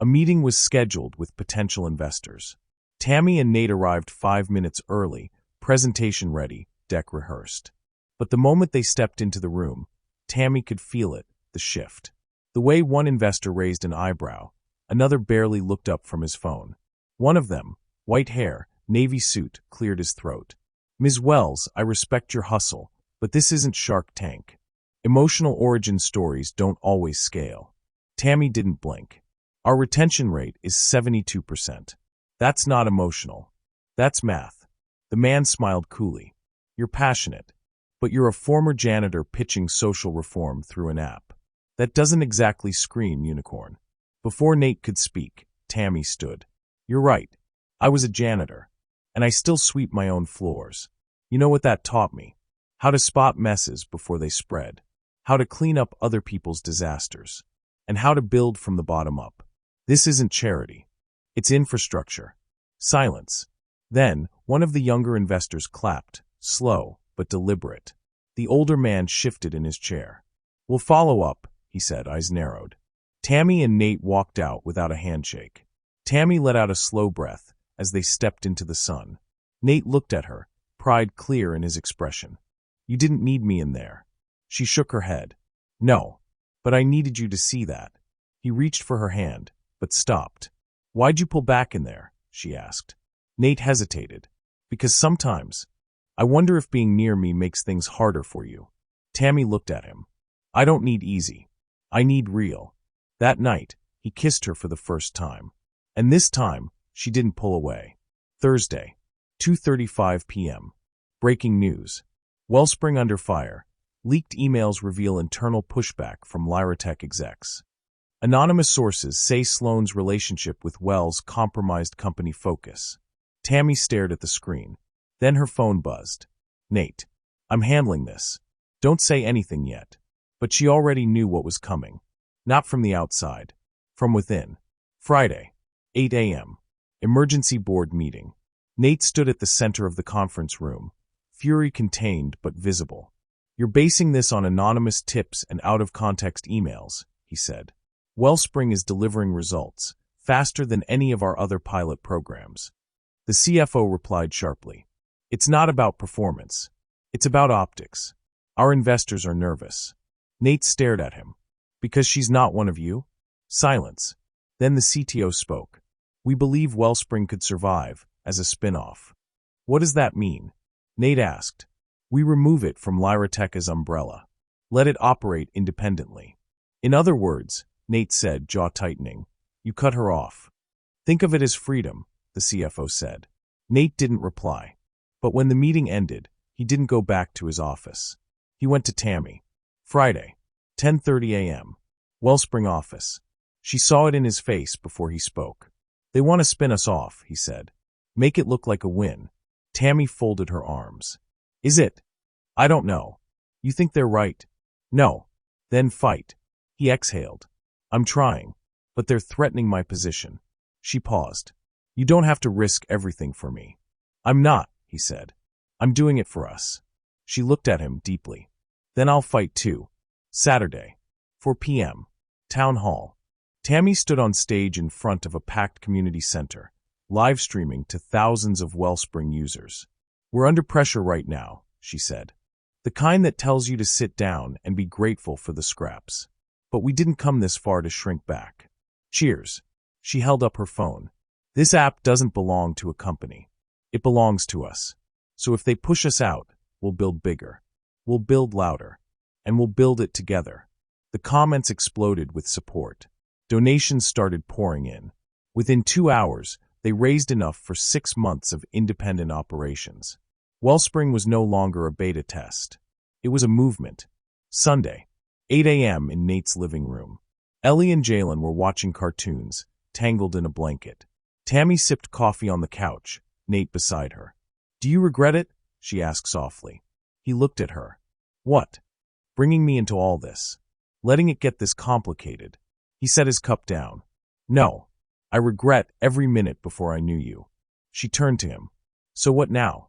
A meeting was scheduled with potential investors. Tammy and Nate arrived 5 minutes early, presentation ready, deck rehearsed. But the moment they stepped into the room, Tammy could feel it, the shift. The way one investor raised an eyebrow, another barely looked up from his phone. One of them, white hair, navy suit, cleared his throat. "Ms. Wells, I respect your hustle, but this isn't Shark Tank. Emotional origin stories don't always scale." Tammy didn't blink. "Our retention rate is 72%. That's not emotional. That's math." The man smiled coolly. "You're passionate, but you're a former janitor pitching social reform through an app. That doesn't exactly scream unicorn." Before Nate could speak, Tammy stood. "You're right. I was a janitor, and I still sweep my own floors. You know what that taught me? How to spot messes before they spread, how to clean up other people's disasters, and how to build from the bottom up. This isn't charity. It's infrastructure." Silence. Then, one of the younger investors clapped, slow but deliberate. The older man shifted in his chair. "We'll follow up," he said, eyes narrowed. Tammy and Nate walked out without a handshake. Tammy let out a slow breath as they stepped into the sun. Nate looked at her, pride clear in his expression. "You didn't need me in there." She shook her head. "No, but I needed you to see that." He reached for her hand, but stopped. "Why'd you pull back in there?" she asked. Nate hesitated. "Because sometimes, I wonder if being near me makes things harder for you." Tammy looked at him. "I don't need easy. I need real." That night, he kissed her for the first time. And this time, she didn't pull away. Thursday, 2:35 p.m. Breaking news. Wellspring under fire. Leaked emails reveal internal pushback from Lyratech execs. Anonymous sources say Sloan's relationship with Wells compromised company focus. Tammy stared at the screen. Then her phone buzzed. "Nate, I'm handling this. Don't say anything yet." But she already knew what was coming. Not from the outside. From within. Friday, 8 a.m. Emergency board meeting. Nate stood at the center of the conference room, fury contained but visible. "You're basing this on anonymous tips and out-of-context emails," he said. "Wellspring is delivering results, faster than any of our other pilot programs." The CFO replied sharply. "It's not about performance. It's about optics. Our investors are nervous." Nate stared at him. "Because she's not one of you?" Silence. Then the CTO spoke. "We believe Wellspring could survive as a spin-off." "What does that mean?" Nate asked. "We remove it from Lyratech's umbrella. Let it operate independently." "In other words," Nate said, jaw tightening, "you cut her off." "Think of it as freedom," the CFO said. Nate didn't reply. But when the meeting ended, he didn't go back to his office. He went to Tammy. Friday, 10:30 a.m. Wellspring office. She saw it in his face before he spoke. "They want to spin us off," he said. "Make it look like a win." Tammy folded her arms. "Is it? I don't know. You think they're right?" "No. Then fight." He exhaled. "I'm trying, but they're threatening my position." She paused. "You don't have to risk everything for me." "I'm not," he said. "I'm doing it for us." She looked at him deeply. "Then I'll fight too." Saturday, 4 p.m. Town Hall. Tammy stood on stage in front of a packed community center, live streaming to thousands of Wellspring users. "We're under pressure right now," she said. "The kind that tells you to sit down and be grateful for the scraps. But we didn't come this far to shrink back. Cheers." She held up her phone. This app doesn't belong to a company. It belongs to us. So if they push us out, we'll build bigger. We'll build louder. And we'll build it together. The comments exploded with support. Donations started pouring in. Within 2 hours, they raised enough for 6 months of independent operations. Wellspring was no longer a beta test. It was a movement. Sunday, 8 a.m. in Nate's living room. Ellie and Jalen were watching cartoons, tangled in a blanket. Tammy sipped coffee on the couch, Nate beside her. "Do you regret it?" she asked softly. He looked at her. "What?" "Bringing me into all this. Letting it get this complicated." He set his cup down. "No. I regret every minute before I knew you." She turned to him. "So what now?"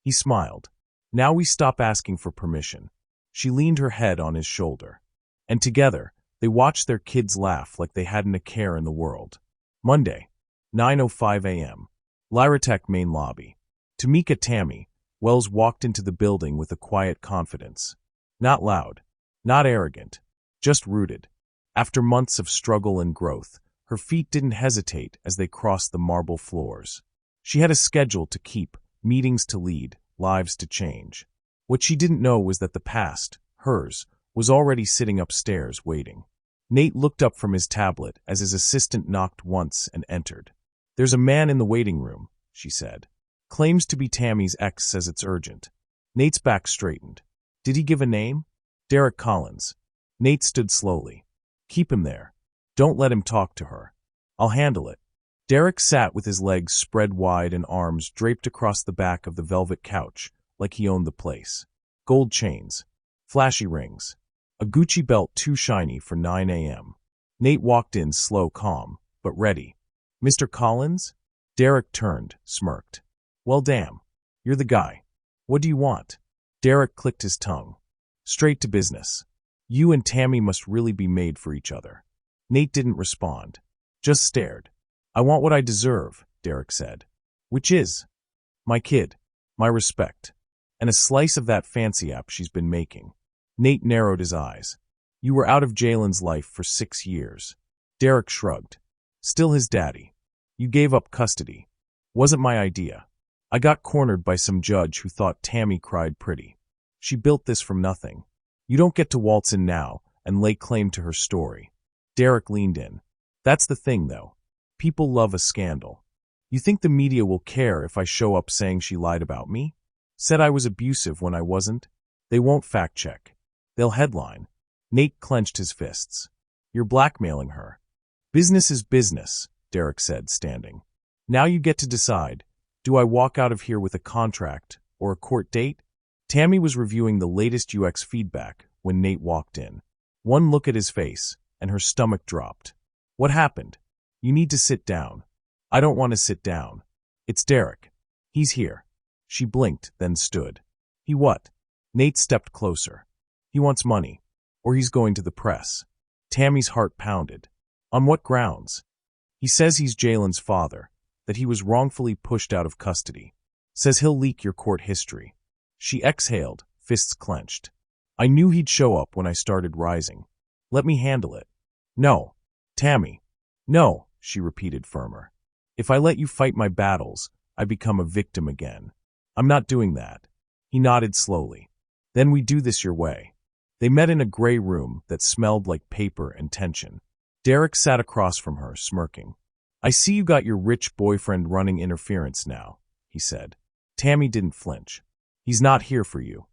He smiled. "Now we stop asking for permission." She leaned her head on his shoulder. And together, they watched their kids laugh like they hadn't a care in the world. Monday, 9:05 a.m. Lyratech main lobby. To meet Tammy, Wells walked into the building with a quiet confidence. Not loud, not arrogant, just rooted. After months of struggle and growth, her feet didn't hesitate as they crossed the marble floors. She had a schedule to keep, meetings to lead, lives to change. What she didn't know was that the past, hers, was already sitting upstairs waiting. Nate looked up from his tablet as his assistant knocked once and entered. "There's a man in the waiting room," she said. "Claims to be Tammy's ex, says it's urgent." Nate's back straightened. "Did he give a name?" "Derek Collins." Nate stood slowly. "Keep him there. Don't let him talk to her. I'll handle it." Derek sat with his legs spread wide and arms draped across the back of the velvet couch, like he owned the place. Gold chains. Flashy rings. A Gucci belt too shiny for 9 a.m. Nate walked in slow, calm, but ready. "Mr. Collins?" Derek turned, smirked. "Well, damn. You're the guy. What do you want?" Derek clicked his tongue. "Straight to business. You and Tammy must really be made for each other." Nate didn't respond. Just stared. "I want what I deserve," Derek said. "Which is?" "My kid. My respect. And a slice of that fancy app she's been making." Nate narrowed his eyes. "You were out of Jalen's life for 6 years." Derek shrugged. "Still his daddy. You gave up custody. Wasn't my idea. I got cornered by some judge who thought Tammy cried pretty. She built this from nothing. You don't get to waltz in now and lay claim to her story." Derek leaned in. "That's the thing, though. People love a scandal. You think the media will care if I show up saying she lied about me? Said I was abusive when I wasn't? They won't fact-check. They'll headline." Nate clenched his fists. "You're blackmailing her." "Business is business," Derek said, standing. "Now you get to decide. Do I walk out of here with a contract or a court date?" Tammy was reviewing the latest UX feedback when Nate walked in. One look at his face, and her stomach dropped. "What happened?" "You need to sit down." "I don't want to sit down. It's Derek. He's here." She blinked, then stood. "He what?" Nate stepped closer. "He wants money. Or he's going to the press." Tammy's heart pounded. "On what grounds?" "He says he's Jalen's father, that he was wrongfully pushed out of custody. Says he'll leak your court history." She exhaled, fists clenched. "I knew he'd show up when I started rising. Let me handle it." "No. Tammy." "No," she repeated firmer. "If I let you fight my battles, I become a victim again. I'm not doing that." He nodded slowly. "Then we do this your way." They met in a gray room that smelled like paper and tension. Derek sat across from her, smirking. "I see you got your rich boyfriend running interference now," he said. Tammy didn't flinch. "He's not here for you.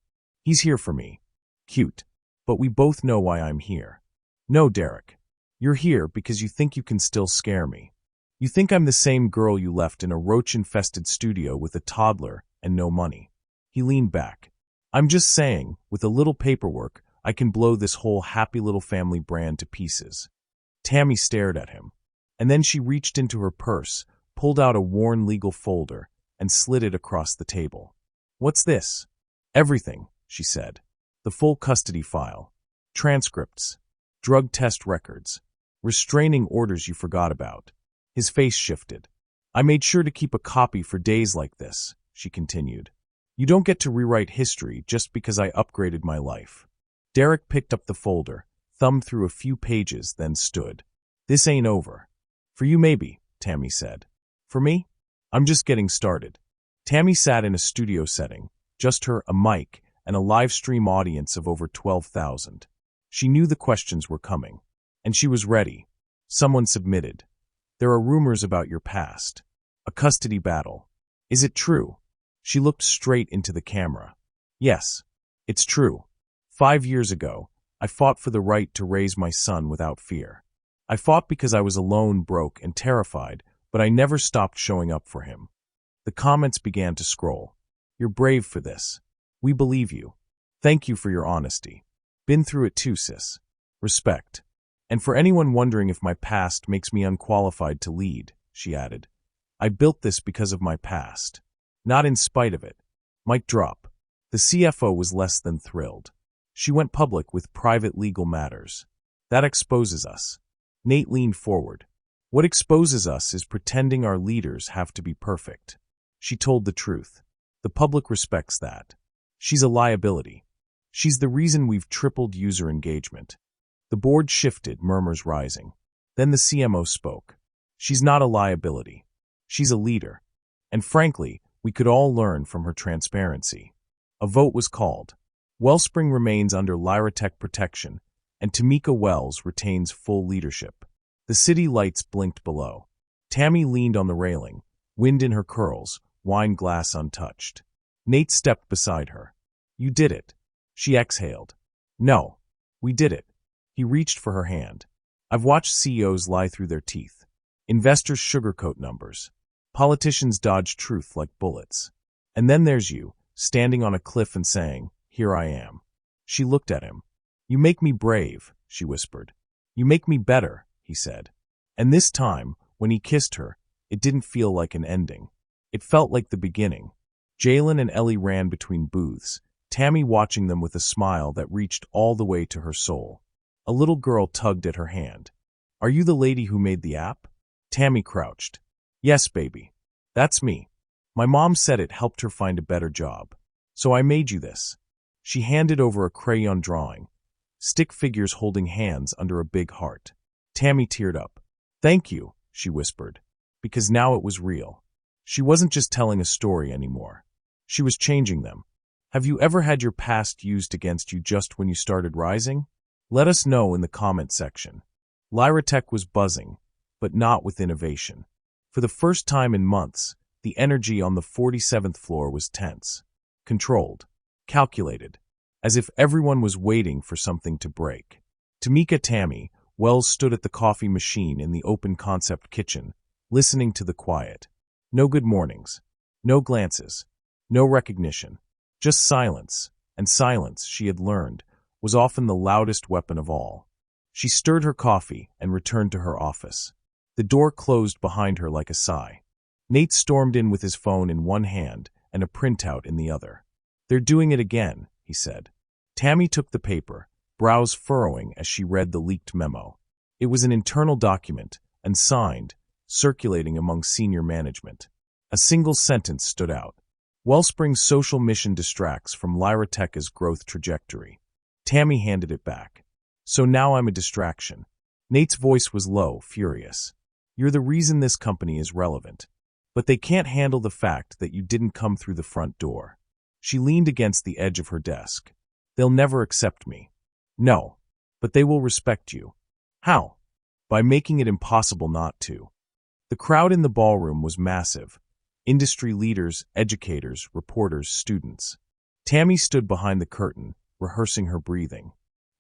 He's here for me." Cute. "But we both know why I'm here." "No, Derek. You're here because you think you can still scare me. You think I'm the same girl you left in a roach-infested studio with a toddler and no money." He leaned back. "I'm just saying, with a little paperwork, I can blow this whole happy little family brand to pieces." Tammy stared at him. And then she reached into her purse, pulled out a worn legal folder, and slid it across the table. "What's this?" "Everything," she said. "The full custody file. Transcripts. Drug test records. Restraining orders you forgot about." His face shifted. "I made sure to keep a copy for days like this," she continued. "You don't get to rewrite history just because I upgraded my life." Derek picked up the folder, thumbed through a few pages, then stood. "This ain't over." For you maybe, Tammy said. For me? I'm just getting started. Tammy sat in a studio setting, just her, a mic, and a live stream audience of over 12,000. She knew the questions were coming. And she was ready. Someone submitted. There are rumors about your past. A custody battle. Is it true? She looked straight into the camera. Yes, it's true. 5 years ago, I fought for the right to raise my son without fear. I fought because I was alone, broke, and terrified, but I never stopped showing up for him. The comments began to scroll. You're brave for this. We believe you. Thank you for your honesty. Been through it too, sis. Respect. And for anyone wondering if my past makes me unqualified to lead, she added, I built this because of my past. Not in spite of it. Mic drop. The CFO was less than thrilled. She went public with private legal matters. That exposes us. Nate leaned forward. What exposes us is pretending our leaders have to be perfect. She told the truth. The public respects that. She's a liability. She's the reason we've tripled user engagement. The board shifted, murmurs rising. Then the CMO spoke. She's not a liability. She's a leader. And frankly, we could all learn from her transparency. A vote was called. Wellspring remains under Lyratech protection, and Tamika Wells retains full leadership. The city lights blinked below. Tammy leaned on the railing, wind in her curls, wine glass untouched. Nate stepped beside her. You did it. She exhaled. No, we did it. He reached for her hand. I've watched CEOs lie through their teeth. Investors sugarcoat numbers. Politicians dodge truth like bullets. And then there's you, standing on a cliff and saying, here I am. She looked at him. You make me brave, she whispered. You make me better, he said. And this time, when he kissed her, it didn't feel like an ending. It felt like the beginning. Jalen and Ellie ran between booths, Tammy watching them with a smile that reached all the way to her soul. A little girl tugged at her hand. Are you the lady who made the app? Tammy crouched. Yes, baby. That's me. My mom said it helped her find a better job. So I made you this. She handed over a crayon drawing. Stick figures holding hands under a big heart. Tammy teared up. Thank you, she whispered. Because now it was real. She wasn't just telling a story anymore. She was changing them. Have you ever had your past used against you just when you started rising? Let us know in the comment section. Lyratech was buzzing, but not with innovation. For the first time in months, the energy on the 47th floor was tense, controlled, calculated, as if everyone was waiting for something to break. Tamika Tammy, Wells stood at the coffee machine in the open concept kitchen, listening to the quiet. No good mornings, no glances, no recognition, just silence, and silence, she had learned, was often the loudest weapon of all. She stirred her coffee and returned to her office. The door closed behind her like a sigh. Nate stormed in with his phone in one hand and a printout in the other. They're doing it again, he said. Tammy took the paper, brows furrowing as she read the leaked memo. It was an internal document, and signed, circulating among senior management. A single sentence stood out. Wellspring's social mission distracts from Lyratech's growth trajectory. Tammy handed it back. So now I'm a distraction. Nate's voice was low, furious. You're the reason this company is relevant. But they can't handle the fact that you didn't come through the front door. She leaned against the edge of her desk. They'll never accept me. No, but they will respect you. How? By making it impossible not to. The crowd in the ballroom was massive. Industry leaders, educators, reporters, students. Tammy stood behind the curtain, rehearsing her breathing.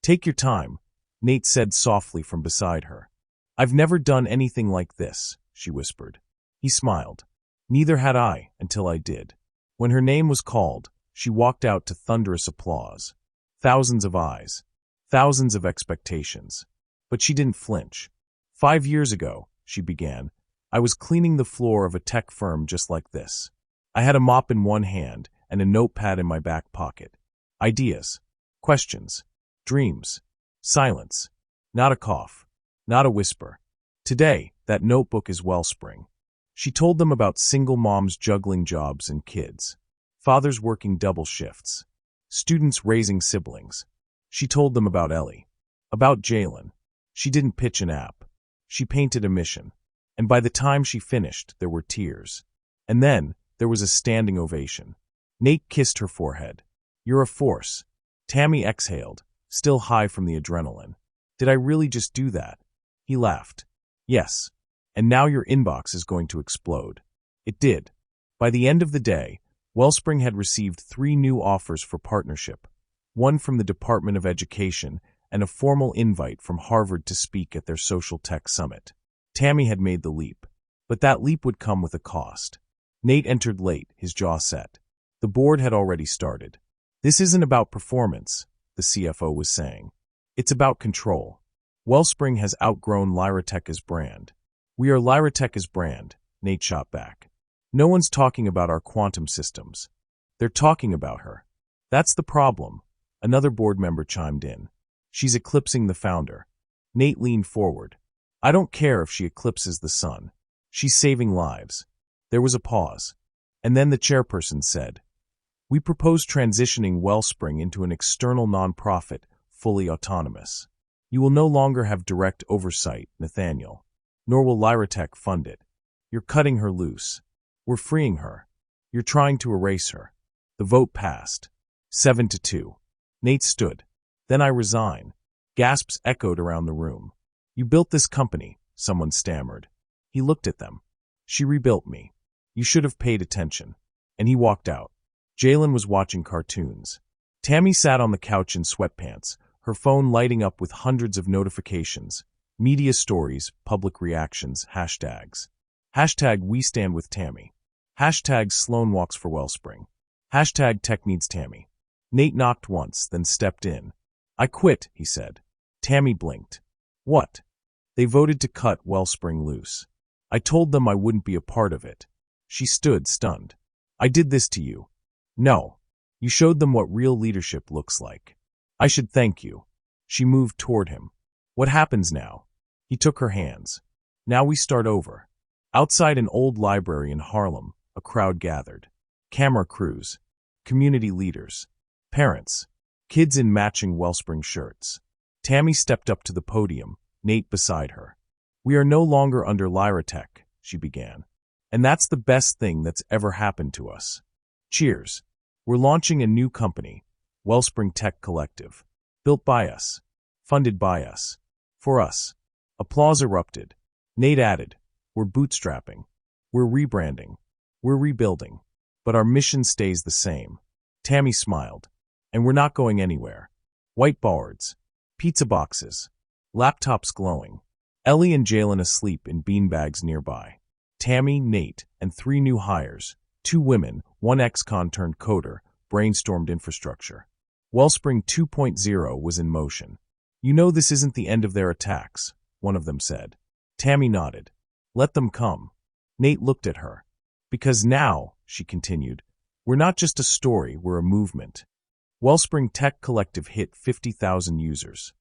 Take your time, Nate said softly from beside her. I've never done anything like this, she whispered. He smiled. Neither had I, until I did. When her name was called, she walked out to thunderous applause. Thousands of eyes. Thousands of expectations. But she didn't flinch. 5 years ago, she began, I was cleaning the floor of a tech firm just like this. I had a mop in one hand and a notepad in my back pocket. Ideas. Questions. Dreams. Silence. Not a cough. Not a whisper. Today, that notebook is Wellspring. She told them about single moms juggling jobs and kids. Fathers working double shifts. Students raising siblings. She told them about Ellie. About Jalen. She didn't pitch an app. She painted a mission. And by the time she finished, there were tears. And then, there was a standing ovation. Nate kissed her forehead. "You're a force." Tammy exhaled, still high from the adrenaline. "Did I really just do that?" He laughed. "Yes. And now your inbox is going to explode." It did. By the end of the day, Wellspring had received 3 new offers for partnership, one from the Department of Education and a formal invite from Harvard to speak at their social tech summit. Tammy had made the leap, but that leap would come with a cost. Nate entered late, his jaw set. The board had already started. "This isn't about performance," the CFO was saying. "It's about control. Wellspring has outgrown Lyratech's brand." "We are Lyratech's brand," Nate shot back. "No one's talking about our quantum systems. They're talking about her." "That's the problem," another board member chimed in. "She's eclipsing the founder." Nate leaned forward. "I don't care if she eclipses the sun. She's saving lives." There was a pause. And then the chairperson said, "We propose transitioning Wellspring into an external nonprofit, fully autonomous. You will no longer have direct oversight, Nathaniel. Nor will Lyratech fund it. You're cutting her loose. We're freeing her. You're trying to erase her." The vote passed. 7-2. Nate stood. "Then I resign." Gasps echoed around the room. "You built this company," someone stammered. He looked at them. "She rebuilt me. You should have paid attention." And he walked out. Jalen was watching cartoons. Tammy sat on the couch in sweatpants, her phone lighting up with hundreds of notifications. Media stories, public reactions, hashtags. Hashtag We Stand With Tammy. Hashtag Sloan Walks for Wellspring. Hashtag Tech Needs Tammy. Nate knocked once, then stepped in. "I quit," he said. Tammy blinked. "What?" "They voted to cut Wellspring loose. I told them I wouldn't be a part of it." She stood, stunned. "I did this to you." "No. You showed them what real leadership looks like." "I should thank you." She moved toward him. "What happens now?" He took her hands. "Now we start over." Outside an old library in Harlem, a crowd gathered. Camera crews, community leaders, parents, kids in matching Wellspring shirts. Tammy stepped up to the podium, Nate beside her. "We are no longer under Lyratech," she began. "And that's the best thing that's ever happened to us. Cheers. We're launching a new company, Wellspring Tech Collective. Built by us. Funded by us. For us." Applause erupted. Nate added, "We're bootstrapping. We're rebranding. We're rebuilding. But our mission stays the same." Tammy smiled. "And we're not going anywhere." Whiteboards. Pizza boxes. Laptops glowing. Ellie and Jalen asleep in beanbags nearby. Tammy, Nate, and 3 new hires, 2 women, 1 ex-con turned coder, brainstormed infrastructure. Wellspring 2.0 was in motion. "You know this isn't the end of their attacks," one of them said. Tammy nodded. "Let them come." Nate looked at her. "Because now," she continued, "we're not just a story, we're a movement." Wellspring Tech Collective hit 50,000 users.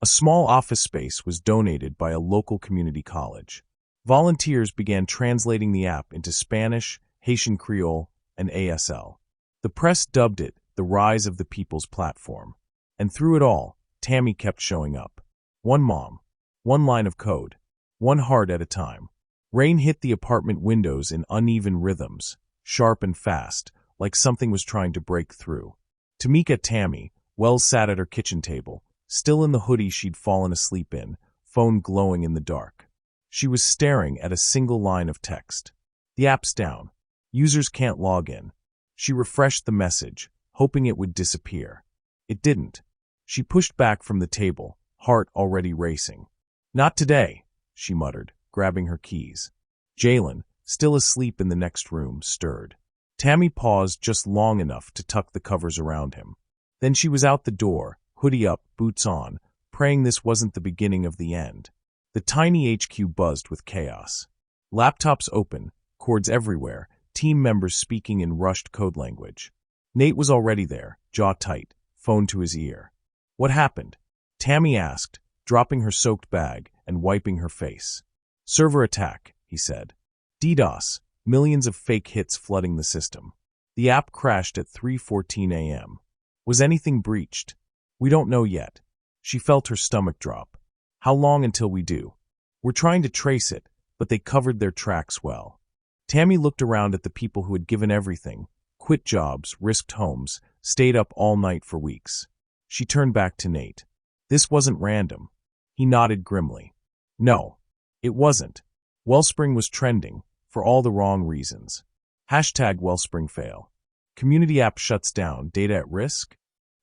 A small office space was donated by a local community college. Volunteers began translating the app into Spanish, Haitian Creole, and ASL. The press dubbed it the rise of the people's platform. And through it all, Tammy kept showing up. One mom. One line of code. One heart at a time. Rain hit the apartment windows in uneven rhythms, sharp and fast, like something was trying to break through. Tamika Tammy, Wells sat at her kitchen table, still in the hoodie she'd fallen asleep in, phone glowing in the dark. She was staring at a single line of text. "The app's down. Users can't log in." She refreshed the message, hoping it would disappear. It didn't. She pushed back from the table, heart already racing. "Not today," she muttered, grabbing her keys. Jalen, still asleep in the next room, stirred. Tammy paused just long enough to tuck the covers around him. Then she was out the door, hoodie up, boots on, praying this wasn't the beginning of the end. The tiny HQ buzzed with chaos. Laptops open, cords everywhere, team members speaking in rushed code language. Nate was already there, jaw tight, phone to his ear. "What happened?" Tammy asked, dropping her soaked bag and wiping her face. "Server attack," he said. DDoS, millions of fake hits flooding the system. The app crashed at 3:14 a.m. Was anything breached? "We don't know yet." She felt her stomach drop. "How long until we do?" "We're trying to trace it, but they covered their tracks well. Tammy looked around at the people who had given everything, quit jobs, risked homes, stayed up all night for weeks. She turned back to Nate. This wasn't random. He nodded grimly. No, it wasn't. Wellspring was trending, for all the wrong reasons. #Wellspring fail. Community app shuts down, data at risk?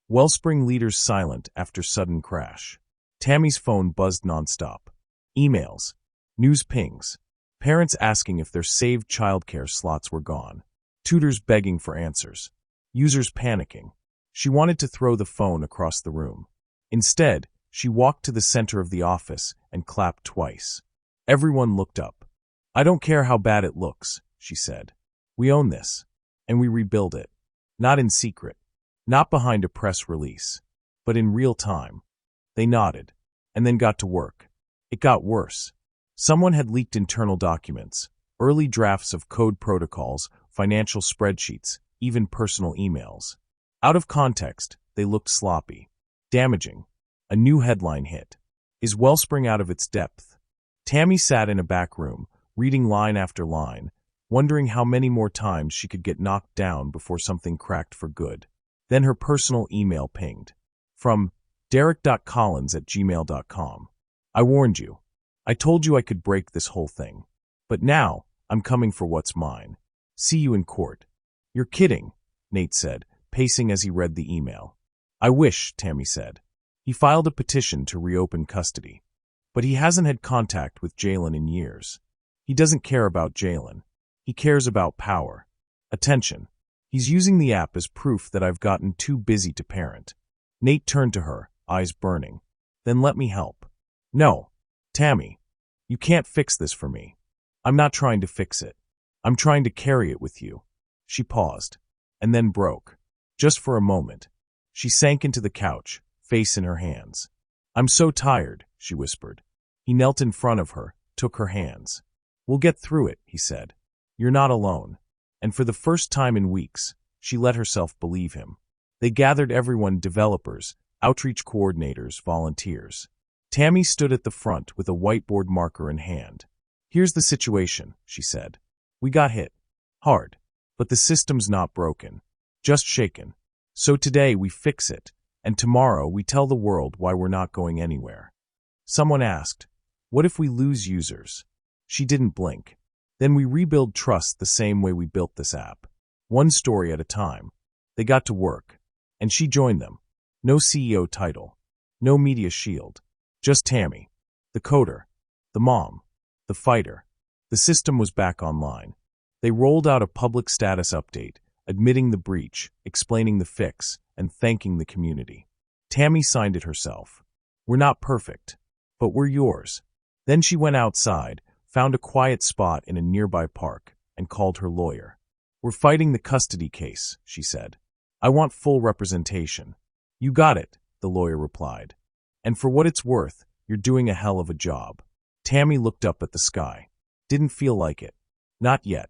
Wellspring leaders silent after sudden crash. Tammy's phone buzzed nonstop. Emails. News pings. Parents asking if their saved childcare slots were gone. Tutors begging for answers. Users panicking. She wanted to throw the phone across the room. Instead, she walked to the center of the office and clapped twice. Everyone looked up. I don't care how bad it looks, she said. We own this. And we rebuild it. Not in secret. Not behind a press release. But in real time. They nodded. And then got to work. It got worse. Someone had leaked internal documents, early drafts of code protocols, financial spreadsheets, even personal emails. Out of context, they looked sloppy. Damaging. A new headline hit. Is Wellspring out of its depth? Tammy sat in a back room, reading line after line, wondering how many more times she could get knocked down before something cracked for good. Then her personal email pinged. From derek.collins@gmail.com. I warned you. I told you I could break this whole thing. But now, I'm coming for what's mine. See you in court. You're kidding, Nate said, pacing as he read the email. I wish, Tammy said. He filed a petition to reopen custody. But he hasn't had contact with Jalen in years. He doesn't care about Jalen. He cares about power. Attention. He's using the app as proof that I've gotten too busy to parent. Nate turned to her, eyes burning. Then let me help. No, Tammy. You can't fix this for me. I'm not trying to fix it. I'm trying to carry it with you. She paused, and then broke. Just for a moment. She sank into the couch, face in her hands. I'm so tired, she whispered. He knelt in front of her, took her hands. We'll get through it, he said. You're not alone. And for the first time in weeks, she let herself believe him. They gathered everyone, developers, outreach coordinators, volunteers. Tammy stood at the front with a whiteboard marker in hand. Here's the situation, she said. We got hit. Hard. But the system's not broken. Just shaken. So today we fix it, and tomorrow we tell the world why we're not going anywhere. Someone asked, what if we lose users? She didn't blink. Then we rebuild trust the same way we built this app. One story at a time. They got to work. And she joined them. No CEO title. No media shield. Just Tammy. The coder. The mom. The fighter. The system was back online. They rolled out a public status update, admitting the breach, explaining the fix, and thanking the community. Tammy signed it herself. We're not perfect, but we're yours. Then she went outside, found a quiet spot in a nearby park, and called her lawyer. We're fighting the custody case, she said. I want full representation. You got it, the lawyer replied. And for what it's worth, you're doing a hell of a job. Tammy looked up at the sky. Didn't feel like it. Not yet.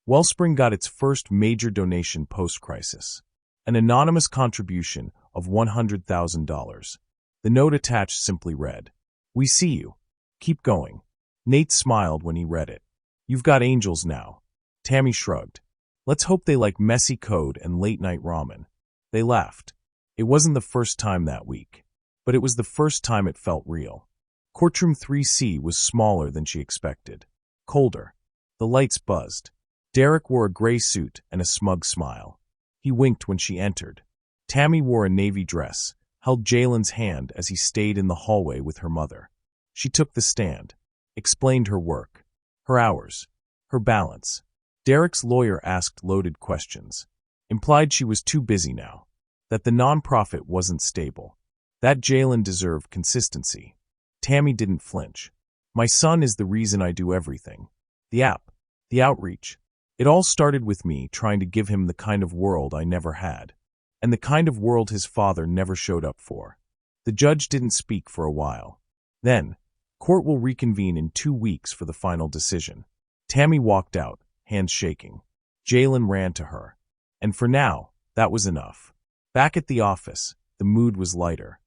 Wellspring got its first major donation post-crisis. An anonymous contribution of $100,000. The note attached simply read, We see you. Keep going. Nate smiled when he read it. You've got angels now. Tammy shrugged. Let's hope they like messy code and late-night ramen. They laughed. It wasn't the first time that week. But it was the first time it felt real. Courtroom 3C was smaller than she expected. Colder. The lights buzzed. Derek wore a gray suit and a smug smile. He winked when she entered. Tammy wore a navy dress, held Jalen's hand as he stayed in the hallway with her mother. She took the stand, explained her work, her hours, her balance. Derek's lawyer asked loaded questions, implied she was too busy now, that the nonprofit wasn't stable, that Jalen deserved consistency. Tammy didn't flinch. My son is the reason I do everything. The app, the outreach. It all started with me trying to give him the kind of world I never had, and the kind of world his father never showed up for. The judge didn't speak for a while. Then, court will reconvene in 2 weeks for the final decision. Tammy walked out, hands shaking. Jalen ran to her. And for now, that was enough. Back at the office, the mood was lighter.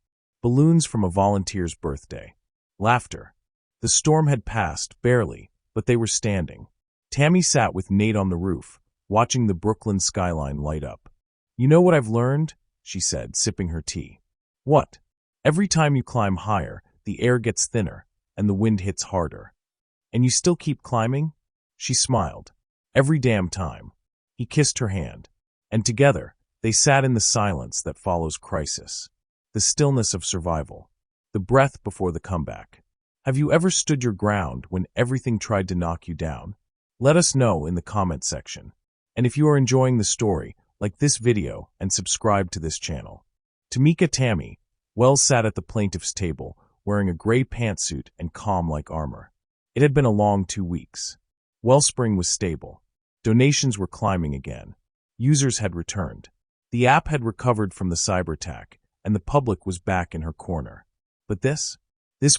Balloons from a volunteer's birthday. Laughter. The storm had passed, barely, but they were standing. Tammy sat with Nate on the roof, watching the Brooklyn skyline light up. "You know what I've learned?" she said, sipping her tea. "What?" "Every time you climb higher, the air gets thinner, and the wind hits harder." "And you still keep climbing?" She smiled. "Every damn time." He kissed her hand. And together, they sat in the silence that follows crisis. The stillness of survival. The breath before the comeback. Have you ever stood your ground when everything tried to knock you down? Let us know in the comment section. And if you are enjoying the story, like this video and subscribe to this channel. Tamika Tammy, Wells sat at the plaintiff's table, wearing a gray pantsuit and calm like armor. It had been a long 2 weeks. Wellspring was stable. Donations were climbing again. Users had returned. The app had recovered from the cyber attack, and the public was back in her corner. But this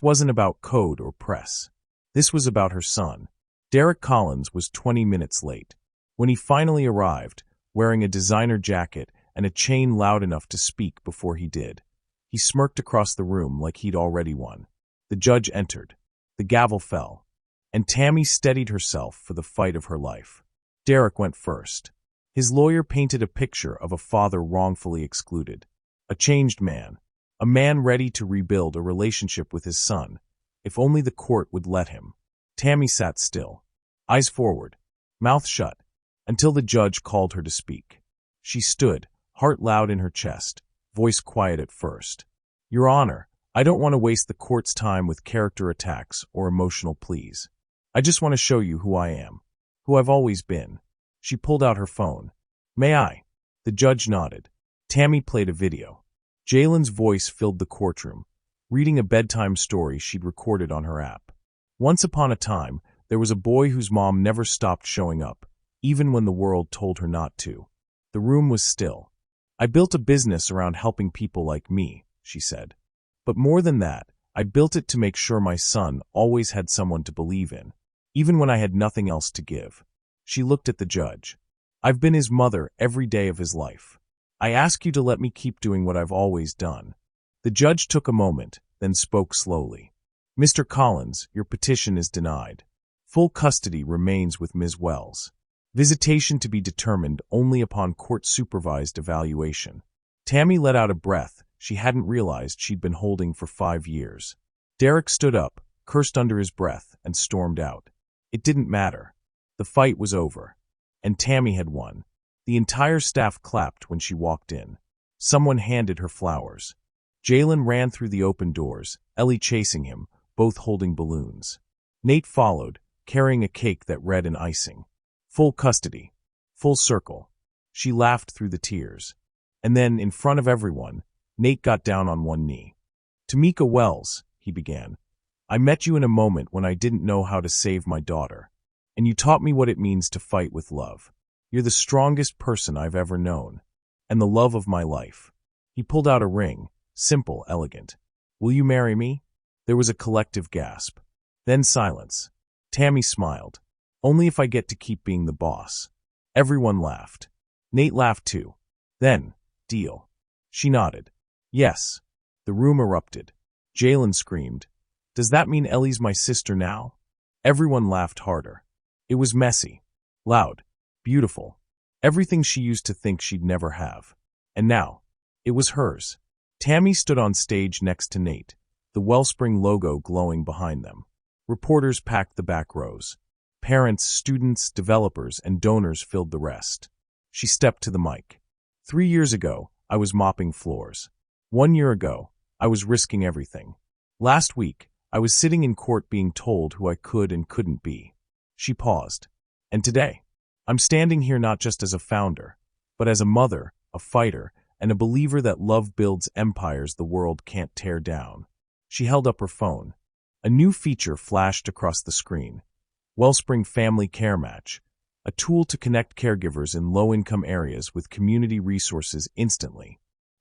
wasn't about code or press. This was about her son. Derek Collins was 20 minutes late. When he finally arrived, wearing a designer jacket and a chain loud enough to speak before he did, he smirked across the room like he'd already won. The judge entered. The gavel fell. And Tammy steadied herself for the fight of her life. Derek went first. His lawyer painted a picture of a father wrongfully excluded. A changed man. A man ready to rebuild a relationship with his son, if only the court would let him. Tammy sat still, eyes forward, mouth shut, until the judge called her to speak. She stood, heart loud in her chest, voice quiet at first. "Your Honor, I don't want to waste the court's time with character attacks or emotional pleas. I just want to show you who I am, who I've always been." She pulled out her phone. "May I?" The judge nodded. Tammy played a video. Jalen's voice filled the courtroom, reading a bedtime story she'd recorded on her app. Once upon a time, there was a boy whose mom never stopped showing up, even when the world told her not to. The room was still. "I built a business around helping people like me," she said. "But more than that, I built it to make sure my son always had someone to believe in, even when I had nothing else to give." She looked at the judge. "I've been his mother every day of his life. I ask you to let me keep doing what I've always done." The judge took a moment, then spoke slowly. "Mr. Collins, your petition is denied. Full custody remains with Ms. Wells. Visitation to be determined only upon court-supervised evaluation." Tammy let out a breath she hadn't realized she'd been holding for 5 years. Derek stood up, cursed under his breath, and stormed out. It didn't matter. The fight was over. And Tammy had won. The entire staff clapped when she walked in. Someone handed her flowers. Jalen ran through the open doors, Ellie chasing him, both holding balloons. Nate followed, carrying a cake that read in icing. Full custody. Full circle. She laughed through the tears. And then, in front of everyone, Nate got down on one knee. "Tamika Wells," he began, "I met you in a moment when I didn't know how to save my daughter. And you taught me what it means to fight with love. You're the strongest person I've ever known. And the love of my life." He pulled out a ring, simple, elegant. "Will you marry me?" There was a collective gasp. Then silence. Tammy smiled. "Only if I get to keep being the boss." Everyone laughed. Nate laughed too. Then, "Deal." She nodded. "Yes." The room erupted. Jalen screamed, "Does that mean Ellie's my sister now?" Everyone laughed harder. It was messy, loud, beautiful. Everything she used to think she'd never have. And now, it was hers. Tammy stood on stage next to Nate, the Wellspring logo glowing behind them. Reporters packed the back rows. Parents, students, developers, and donors filled the rest. She stepped to the mic. 3 years ago, I was mopping floors. 1 year ago, I was risking everything. Last week, I was sitting in court being told who I could and couldn't be. She paused. And today, I'm standing here not just as a founder, but as a mother, a fighter, and a believer that love builds empires the world can't tear down. She held up her phone. A new feature flashed across the screen. Wellspring Family Care Match, a tool to connect caregivers in low-income areas with community resources instantly.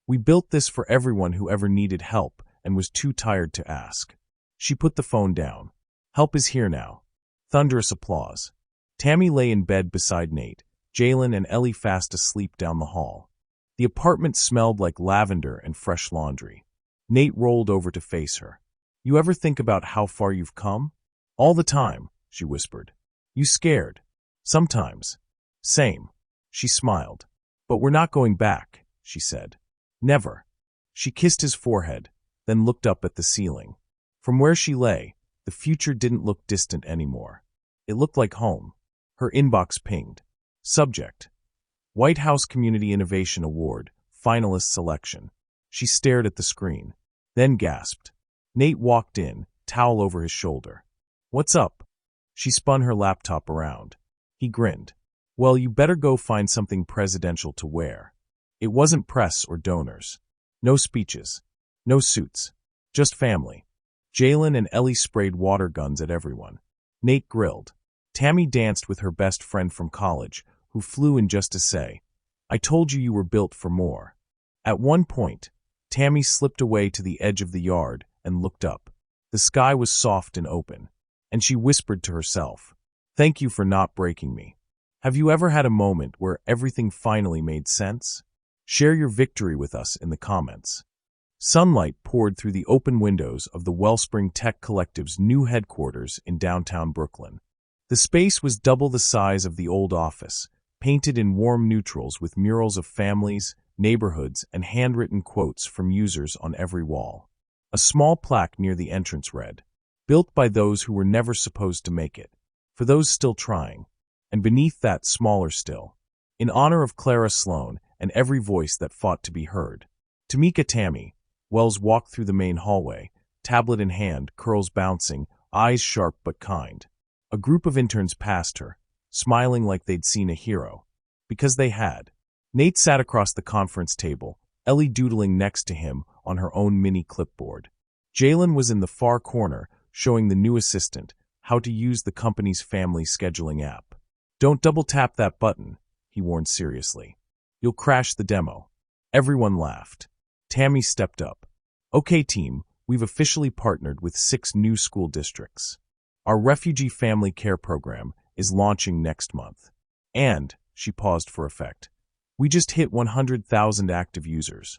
"We built this for everyone who ever needed help and was too tired to ask." She put the phone down. "Help is here now." Thunderous applause. Tammy lay in bed beside Nate, Jalen and Ellie fast asleep down the hall. The apartment smelled like lavender and fresh laundry. Nate rolled over to face her. "You ever think about how far you've come?" "All the time," she whispered. You scared? Sometimes. Same. She smiled. But we're not going back, she said. Never. She kissed his forehead, then looked up at the ceiling. From where she lay, the future didn't look distant anymore. It looked like home. Her inbox pinged. Subject: White House Community Innovation Award, finalist selection. She stared at the screen, then gasped. Nate walked in, towel over his shoulder. What's up? She spun her laptop around. He grinned. Well, you better go find something presidential to wear. It wasn't press or donors. No speeches. No suits. Just family. Jalen and Ellie sprayed water guns at everyone. Nate grilled. Tammy danced with her best friend from college, who flew in just to say, I told you were built for more. At one point, Tammy slipped away to the edge of the yard and looked up. The sky was soft and open, and she whispered to herself, Thank you for not breaking me. Have you ever had a moment where everything finally made sense? Share your victory with us in the comments. Sunlight poured through the open windows of the Wellspring Tech Collective's new headquarters in downtown Brooklyn. The space was double the size of the old office, painted in warm neutrals with murals of families, neighborhoods, and handwritten quotes from users on every wall. A small plaque near the entrance read, Built by those who were never supposed to make it, for those still trying. And beneath that, smaller still, in honor of Clara Sloan and every voice that fought to be heard. Tamika Tammy. Wells walked through the main hallway, tablet in hand, curls bouncing, eyes sharp but kind. A group of interns passed her, smiling like they'd seen a hero. Because they had. Nate sat across the conference table, Ellie doodling next to him on her own mini clipboard. Jalen was in the far corner, showing the new assistant how to use the company's family scheduling app. Don't double-tap that button, he warned seriously. You'll crash the demo. Everyone laughed. Tammy stepped up. Okay, team, we've officially partnered with 6 new school districts. Our refugee family care program is launching next month. And, she paused for effect, we just hit 100,000 active users.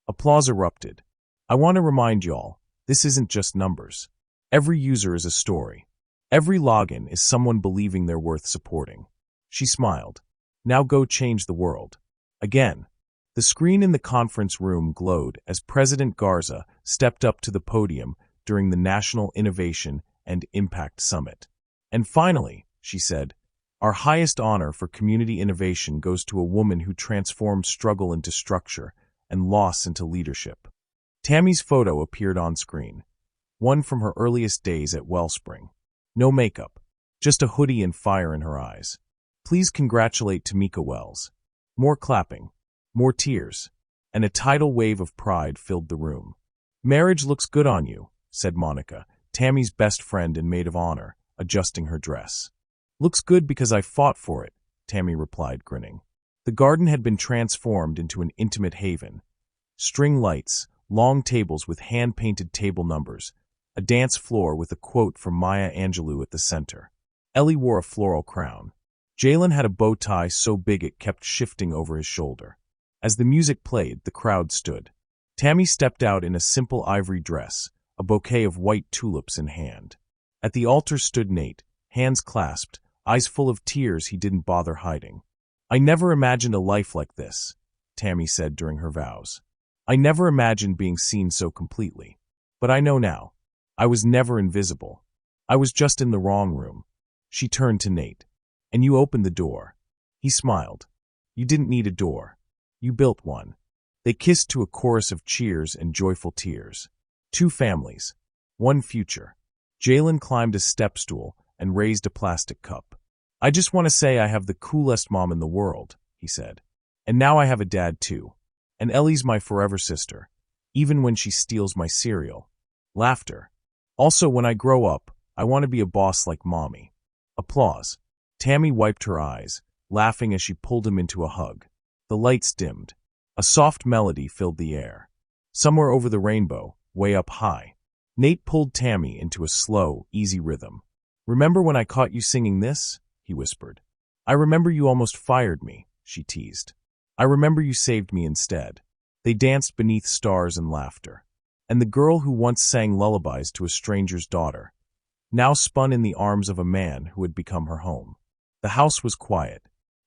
Applause erupted. I want to remind y'all, this isn't just numbers. Every user is a story. Every login is someone believing they're worth supporting. She smiled. Now go change the world. Again. The screen in the conference room glowed as President Garza stepped up to the podium during the National Innovation and Impact Summit. And finally, she said, our highest honor for community innovation goes to a woman who transformed struggle into structure and loss into leadership. Tammy's photo appeared on screen, one from her earliest days at Wellspring. No makeup, just a hoodie and fire in her eyes. Please congratulate Tamika Wells. More clapping. More tears, and a tidal wave of pride filled the room. Marriage looks good on you, said Monica, Tammy's best friend and maid of honor, adjusting her dress. Looks good because I fought for it, Tammy replied, grinning. The garden had been transformed into an intimate haven. String lights, long tables with hand-painted table numbers, a dance floor with a quote from Maya Angelou at the center. Ellie wore a floral crown. Jalen had a bow tie so big it kept shifting over his shoulder. As the music played, the crowd stood. Tammy stepped out in a simple ivory dress, a bouquet of white tulips in hand. At the altar stood Nate, hands clasped, eyes full of tears he didn't bother hiding. I never imagined a life like this, Tammy said during her vows. I never imagined being seen so completely. But I know now. I was never invisible. I was just in the wrong room. She turned to Nate. And you opened the door. He smiled. You didn't need a door. You built one. They kissed to a chorus of cheers and joyful tears. 2 families. 1 future. Jalen climbed a step stool and raised a plastic cup. I just want to say I have the coolest mom in the world, he said. And now I have a dad too. And Ellie's my forever sister, even when she steals my cereal. Laughter. Also, when I grow up, I want to be a boss like mommy. Applause. Tammy wiped her eyes, laughing as she pulled him into a hug. The lights dimmed. A soft melody filled the air. Somewhere over the rainbow, way up high. Nate pulled Tammy into a slow, easy rhythm. Remember when I caught you singing this? He whispered. I remember you almost fired me, she teased. I remember you saved me instead. They danced beneath stars and laughter. And the girl who once sang lullabies to a stranger's daughter. now spun in the arms of a man who had become her home. The house was quiet.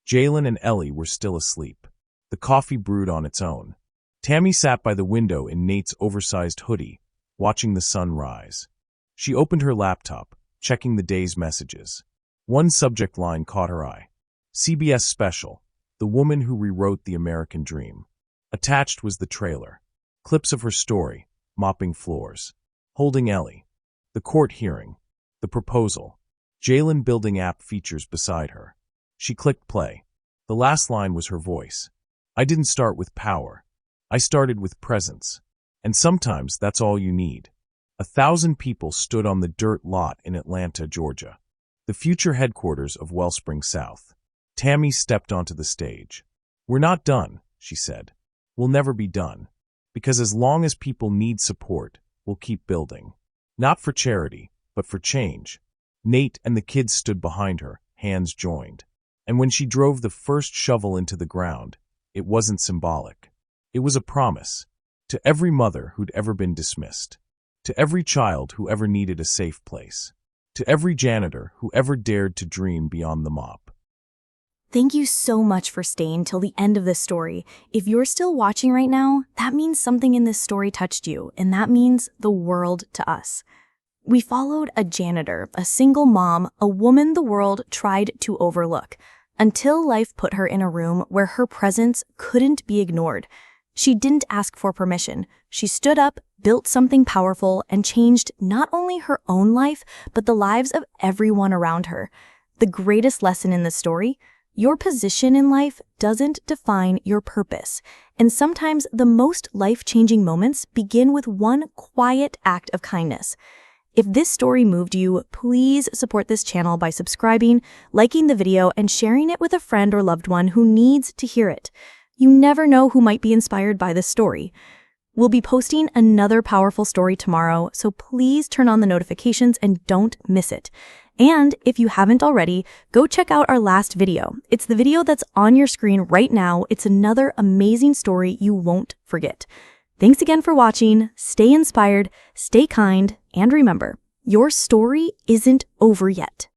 Jalen and Ellie were still asleep. The coffee brewed on its own. Tammy sat by the window in Nate's oversized hoodie, watching the sun rise. She opened her laptop, checking the day's messages. One subject line caught her eye. CBS special, The Woman Who Rewrote the American Dream. Attached was the trailer. Clips of her story, mopping floors. Holding Ellie. The court hearing. The proposal. Jalen building app features beside her. She clicked play. The last line was her voice. I didn't start with power. I started with presence. And sometimes that's all you need. 1,000 people stood on the dirt lot in Atlanta, Georgia, the future headquarters of Wellspring South. Tammy stepped onto the stage. We're not done, she said. We'll never be done. Because as long as people need support, we'll keep building. Not for charity, but for change. Nate and the kids stood behind her, hands joined. And when she drove the first shovel into the ground, it wasn't symbolic. It was a promise. To every mother who'd ever been dismissed. To every child who ever needed a safe place. To every janitor who ever dared to dream beyond the mop. Thank you so much for staying till the end of this story. If you're still watching right now, that means something in this story touched you, and that means the world to us. We followed a janitor, a single mom, a woman the world tried to overlook, until life put her in a room where her presence couldn't be ignored. She didn't ask for permission. She stood up, built something powerful, and changed not only her own life, but the lives of everyone around her. The greatest lesson in this story: your position in life doesn't define your purpose, and sometimes the most life-changing moments begin with one quiet act of kindness. If this story moved you, please support this channel by subscribing, liking the video, and sharing it with a friend or loved one who needs to hear it. You never know who might be inspired by this story. We'll be posting another powerful story tomorrow, so please turn on the notifications and don't miss it. And if you haven't already, go check out our last video. It's the video that's on your screen right now. It's another amazing story you won't forget. Thanks again for watching. Stay inspired, stay kind, and remember, your story isn't over yet.